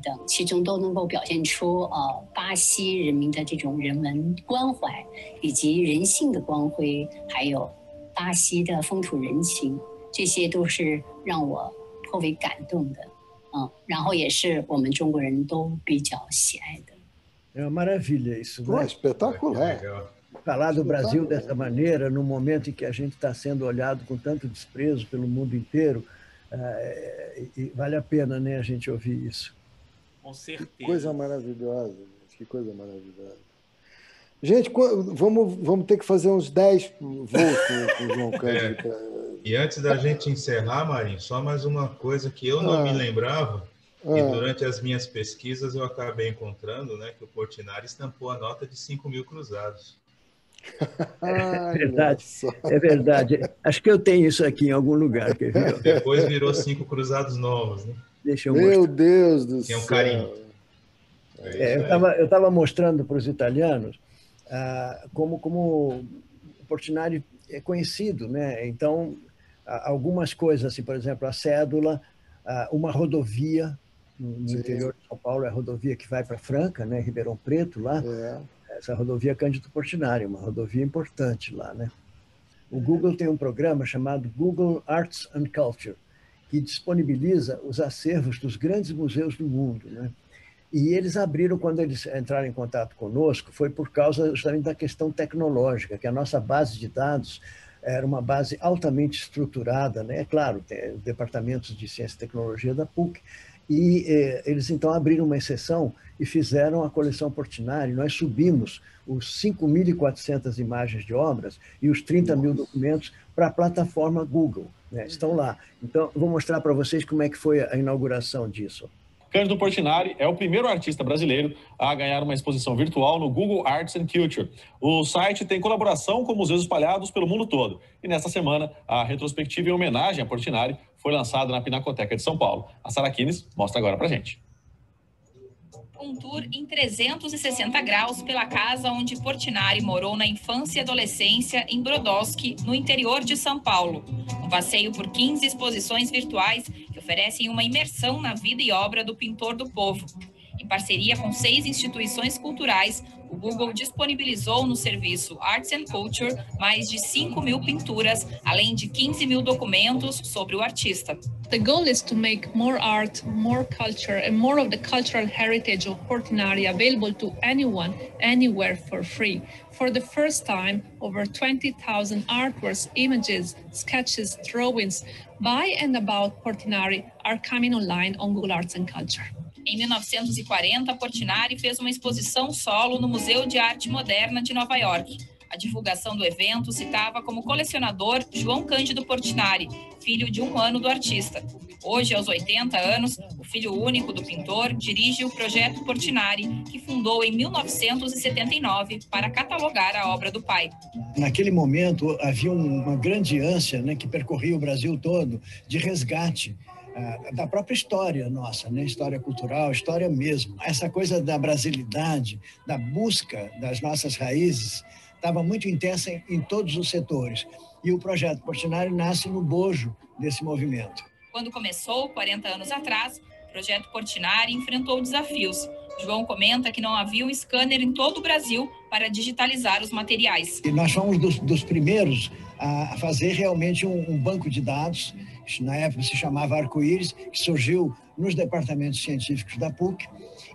等，其中都能够表现出巴西人民的这种人文关怀，以及人性的光辉，还有巴西的风土人情，这些都是让我颇为感动的。然后也是我们中国人都比较喜爱的。É uma maravilha isso, né? Espetacular. Falar do Brasil dessa maneira, no momento em que a gente está sendo olhado com tanto desprezo pelo mundo inteiro, vale a pena, né, a gente ouvir isso. Com certeza. Que coisa maravilhosa, gente. Que coisa maravilhosa. Gente, vamos ter que fazer uns 10 voos com o João Cândido. E antes da gente encerrar, Marinho, só mais uma coisa que eu não me lembrava, e durante as minhas pesquisas eu acabei encontrando, né, que o Portinari estampou a nota de 5.000 cruzados. É verdade. Acho que eu tenho isso aqui em algum lugar. Quer ver? Depois virou 5 cruzados novos, né? Deixa eu mostrar. Meu Deus do céu. Tem um carinho. Eu estava mostrando para os italianos como o Portinari é conhecido, né? Então, algumas coisas, assim, por exemplo, a cédula, uma rodovia no interior de São Paulo, é a rodovia que vai para Franca, né? Ribeirão Preto, lá. Essa rodovia Cândido Portinari, uma rodovia importante lá, né? O Google tem um programa chamado Google Arts and Culture, que disponibiliza os acervos dos grandes museus do mundo, né? E eles abriram, quando eles entraram em contato conosco, foi por causa justamente da questão tecnológica, que a nossa base de dados era uma base altamente estruturada, né? Claro, tem departamentos de ciência e tecnologia da PUC, e eles então abriram uma exceção e fizeram a coleção Portinari. Nós subimos os 5.400 imagens de obras e os 30.000 documentos para a plataforma Google, né? Estão lá. Então, eu vou mostrar para vocês como é que foi a inauguração disso. Cândido Portinari é o primeiro artista brasileiro a ganhar uma exposição virtual no Google Arts and Culture. O site tem colaboração com museus espalhados pelo mundo todo. E nesta semana, a retrospectiva em homenagem a Portinari foi lançada na Pinacoteca de São Paulo. A Sara Kines mostra agora pra gente. Um tour em 360 graus pela casa onde Portinari morou na infância e adolescência em Brodowski, no interior de São Paulo. Um passeio por 15 exposições virtuais que oferecem uma imersão na vida e obra do pintor do povo. Em parceria com 6 instituições culturais, o Google disponibilizou no serviço Arts and Culture mais de 5.000 pinturas, além de 15.000 documentos sobre o artista. The goal is to make more art, more culture, and more of the cultural heritage of Portinari available to anyone, anywhere for free. For the first time, over 20,000 artworks, images, sketches, drawings by and about Portinari are coming online on Google Arts and Culture. Em 1940, Portinari fez uma exposição solo no Museu de Arte Moderna de Nova York. A divulgação do evento citava como colecionador João Cândido Portinari, filho de 1 ano do artista. Hoje, aos 80 anos, o filho único do pintor dirige o Projeto Portinari, que fundou em 1979 para catalogar a obra do pai. Naquele momento, havia uma grande ânsia, né, que percorria o Brasil todo, de resgate da própria história nossa, né? História cultural, história mesmo. Essa coisa da brasilidade, da busca das nossas raízes, estava muito intensa em todos os setores. E o Projeto Portinari nasce no bojo desse movimento. Quando começou, 40 anos atrás, o Projeto Portinari enfrentou desafios. João comenta que não havia um scanner em todo o Brasil para digitalizar os materiais. E nós fomos dos primeiros a fazer realmente um banco de dados. Na época se chamava Arco-Íris, que surgiu nos departamentos científicos da PUC,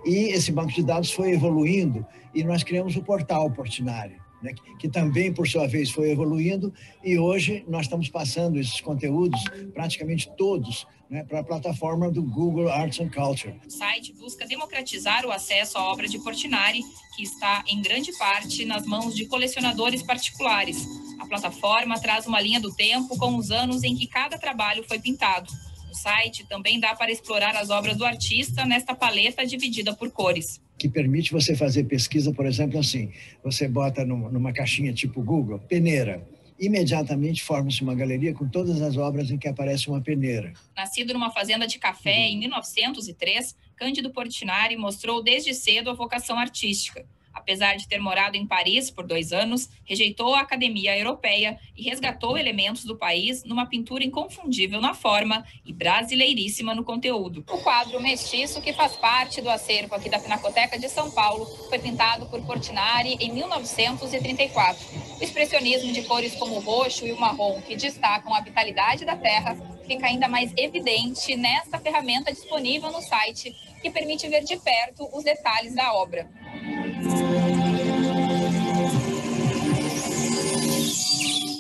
e esse banco de dados foi evoluindo e nós criamos o portal Portinari, né, que também, por sua vez, foi evoluindo, e hoje nós estamos passando esses conteúdos, praticamente todos, né, para a plataforma do Google Arts and Culture. O site busca democratizar o acesso à obra de Portinari, que está, em grande parte, nas mãos de colecionadores particulares. A plataforma traz uma linha do tempo com os anos em que cada trabalho foi pintado. O site também dá para explorar as obras do artista nesta paleta dividida por cores. Que permite você fazer pesquisa, por exemplo, assim, você bota numa caixinha tipo Google, peneira. Imediatamente forma-se uma galeria com todas as obras em que aparece uma peneira. Nascido numa fazenda de café em 1903, Cândido Portinari mostrou desde cedo a vocação artística. Apesar de ter morado em Paris por 2 anos, rejeitou a academia europeia e resgatou elementos do país numa pintura inconfundível na forma e brasileiríssima no conteúdo. O quadro Mestiço, que faz parte do acervo aqui da Pinacoteca de São Paulo, foi pintado por Portinari em 1934. O expressionismo de cores como o roxo e o marrom, que destacam a vitalidade da terra, fica ainda mais evidente nesta ferramenta disponível no site, que permite ver de perto os detalhes da obra.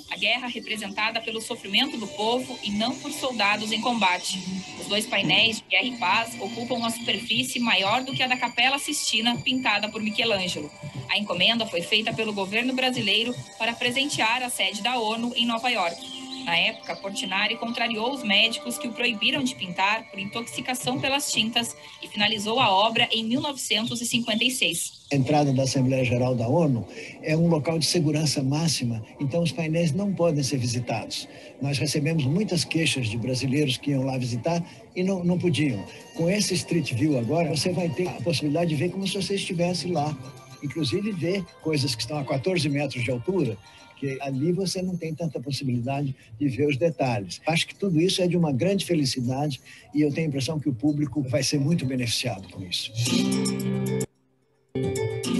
A guerra representada pelo sofrimento do povo e não por soldados em combate. Os 2 painéis de Guerra e Paz ocupam uma superfície maior do que a da Capela Sistina, pintada por Michelangelo. A encomenda foi feita pelo governo brasileiro para presentear a sede da ONU em Nova York. Na época, Portinari contrariou os médicos que o proibiram de pintar por intoxicação pelas tintas e finalizou a obra em 1956. A entrada da Assembleia Geral da ONU é um local de segurança máxima, então os painéis não podem ser visitados. Nós recebemos muitas queixas de brasileiros que iam lá visitar e não podiam. Com esse Street View agora, você vai ter a possibilidade de ver como se você estivesse lá. Inclusive ver coisas que estão a 14 metros de altura, que ali você não tem tanta possibilidade de ver os detalhes. Acho que tudo isso é de uma grande felicidade e eu tenho a impressão que o público vai ser muito beneficiado com isso.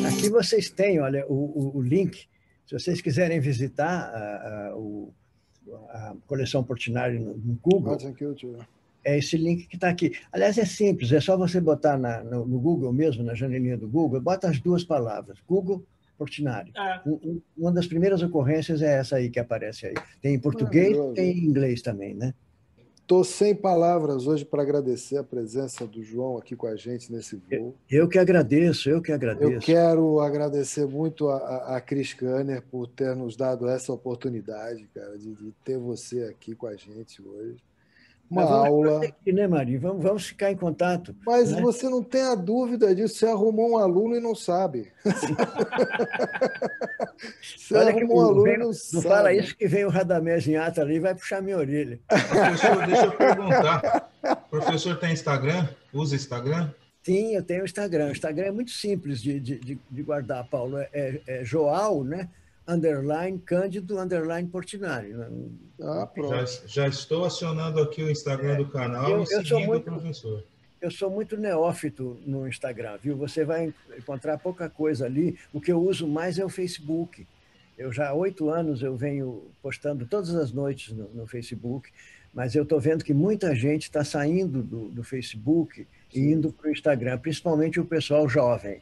Aqui vocês têm, olha, o link, se vocês quiserem visitar a coleção Portinari no Google, é esse link que está aqui. Aliás, é simples, é só você botar no Google mesmo, na janelinha do Google, bota as 2 palavras, Google Portinari. Uma das primeiras ocorrências é essa aí que aparece aí. Tem em português, tem em inglês também, né? Estou sem palavras hoje para agradecer a presença do João aqui com a gente nesse voo. Eu que agradeço, eu que agradeço. Eu quero agradecer muito a Cris Kanner por ter nos dado essa oportunidade, cara, de ter você aqui com a gente hoje. Uma aula. Aqui, né, Maria? Vamos ficar em contato. Mas né? Você não tem a dúvida disso. Você arrumou um aluno e não sabe. Você Olha arrumou um aluno e não sabe. Não fala isso que vem o Radamés em ata ali e vai puxar minha orelha. Professor, deixa eu perguntar. O professor tem Instagram? Usa Instagram? Sim, eu tenho Instagram. O Instagram é muito simples de guardar, Paulo. É Joal, né? _ Cândido _ Portinari. Pronto. Já estou acionando aqui o Instagram do canal e seguindo o professor. Eu sou muito neófito no Instagram, viu? Você vai encontrar pouca coisa ali. O que eu uso mais é o Facebook. Eu já há 8 anos eu venho postando todas as noites no Facebook, mas eu estou vendo que muita gente está saindo do Facebook e indo para o Instagram, principalmente o pessoal jovem.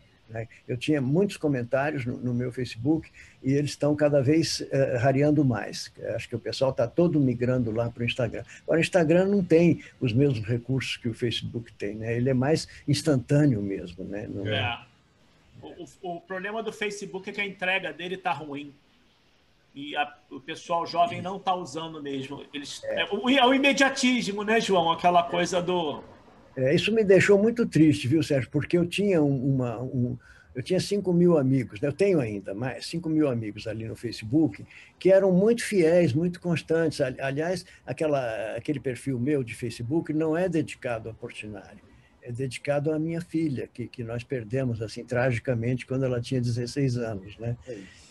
Eu tinha muitos comentários no meu Facebook e eles estão cada vez rareando mais. Acho que o pessoal está todo migrando lá para o Instagram. Agora, o Instagram não tem os mesmos recursos que o Facebook tem, né? Ele é mais instantâneo mesmo. Né? O problema do Facebook é que a entrega dele está ruim. E o pessoal jovem não está usando mesmo. É o imediatismo, né, João? Aquela coisa do... Isso me deixou muito triste, viu, Sérgio? Porque eu tinha eu tinha 5 mil amigos, né? Eu tenho ainda mais 5 mil amigos ali no Facebook, que eram muito fiéis, muito constantes. Aliás, aquele perfil meu de Facebook não é dedicado a Portinari, é dedicado à minha filha, que nós perdemos assim tragicamente quando ela tinha 16 anos, né?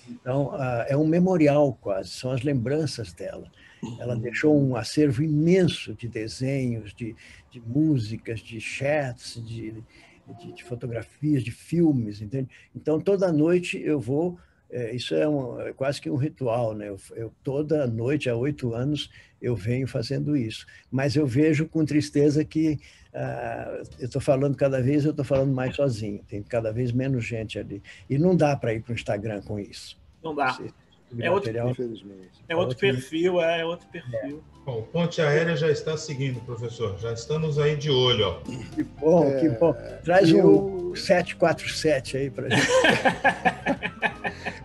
Então, é um memorial quase, são as lembranças dela. Ela deixou um acervo imenso de desenhos, de músicas, de chats, de fotografias, de filmes, entende? Então, toda noite eu vou... Isso é quase que um ritual, né? Eu toda noite, há 8 anos, eu venho fazendo isso. Mas eu vejo com tristeza que eu estou falando cada vez mais sozinho. Tem cada vez menos gente ali. E não dá para ir para o Instagram com isso. Não dá. É outro perfil, é outro perfil. Bom, o Ponte Aérea já está seguindo, professor. Já estamos aí de olho, ó. Que bom, que bom. Traz o 747 aí para gente.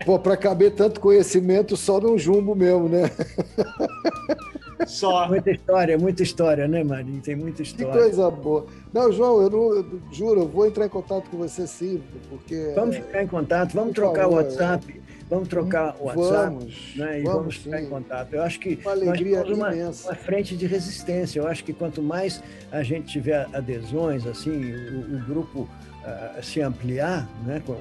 Pô, para caber tanto conhecimento só num jumbo mesmo, né? Só. Muita história, né, Marinho? Tem muita história. Que coisa boa. Não, João, eu juro, eu vou entrar em contato com você sim, porque... Vamos ficar em contato, vamos trocar o WhatsApp. Vamos trocar o WhatsApp, né? E vamos ficar em contato. Eu acho que uma alegria imensa. Uma frente de resistência. Eu acho que quanto mais a gente tiver adesões, assim, o grupo se ampliar, né? Com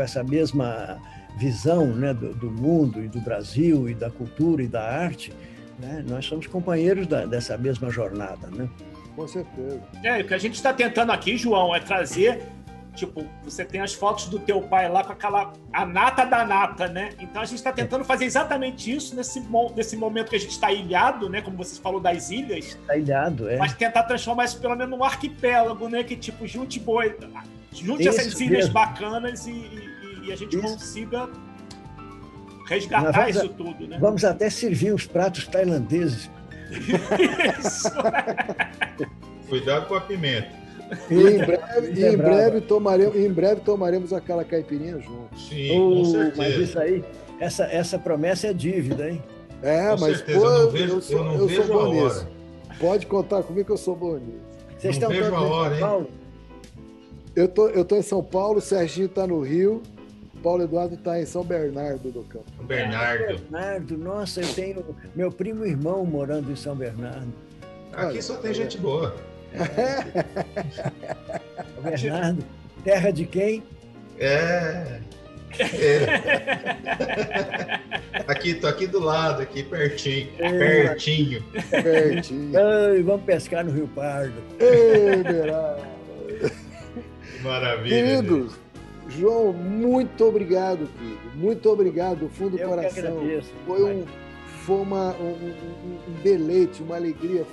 essa mesma visão, né? do mundo e do Brasil e da cultura e da arte, né? Nós somos companheiros dessa mesma jornada, né? Com certeza. O que a gente está tentando aqui, João, é trazer... Tipo, você tem as fotos do teu pai lá com a nata da nata, né? Então a gente está tentando fazer exatamente isso nesse momento que a gente está ilhado, né? Como você falou das ilhas. Está ilhado, Mas tentar transformar isso pelo menos num arquipélago, né? Que tipo, junte essas ilhas bacanas e a gente consiga resgatar isso tudo, né? Vamos até servir os pratos tailandeses. Isso! Cuidado com a pimenta. Em breve tomaremos aquela caipirinha juntos. Sim, com certeza. Mas isso aí, essa promessa é dívida, hein? Com mas certeza, eu não vejo a hora. Pode contar comigo que eu sou bom nisso. Vocês estão todos em São Paulo? Eu tô em São Paulo, o Serginho está no Rio, Paulo Eduardo está em São Bernardo do Campo. São Bernardo. Nossa, eu tenho meu primo e irmão morando em São Bernardo. Aqui só tem gente boa. Bernardo, terra de quem? Tô aqui do lado, aqui pertinho. Ai, vamos pescar no Rio Pardo. Maravilha. Queridos, João, muito obrigado, filho. Muito obrigado, do fundo do coração. Que agradeço, foi um deleite, uma alegria,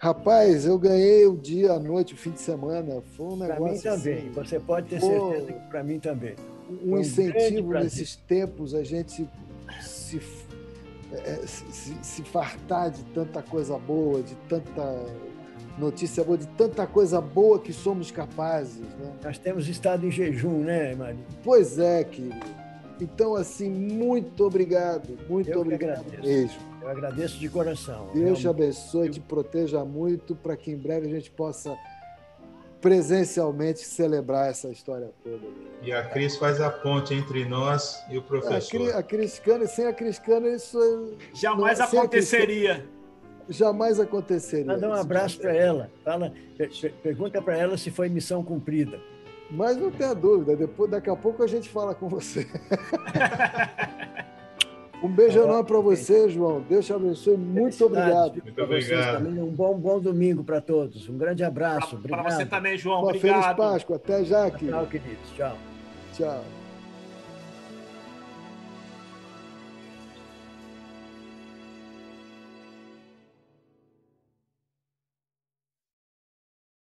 Rapaz, eu ganhei o dia, a noite, o fim de semana. Foi um negócio. Para mim também. Assim, você pode ter certeza que para mim também. Um incentivo nesses tempos, a gente se fartar de tanta coisa boa, de tanta notícia boa, de tanta coisa boa que somos capazes. Né? Nós temos estado em jejum, né, Marinho? Pois é, querido. Então, assim, muito obrigado. Muito obrigado mesmo. Eu agradeço de coração. Deus te abençoe, te proteja muito, para que em breve a gente possa presencialmente celebrar essa história toda. E a Cris faz a ponte entre nós e o professor. A Cris Cana, sem a Cris Cana, isso jamais aconteceria. Jamais aconteceria. Manda um abraço para ela. Pergunta para ela se foi missão cumprida. Mas não tenha dúvida, daqui a pouco a gente fala com você. Um beijo enorme para você, João. Deus te abençoe. Muito obrigado. Muito obrigado. Também. Um bom domingo para todos. Um grande abraço. Para você também, João. Uma obrigado. Feliz Páscoa. Até já, querido. Tchau, queridos. Tchau. Tchau.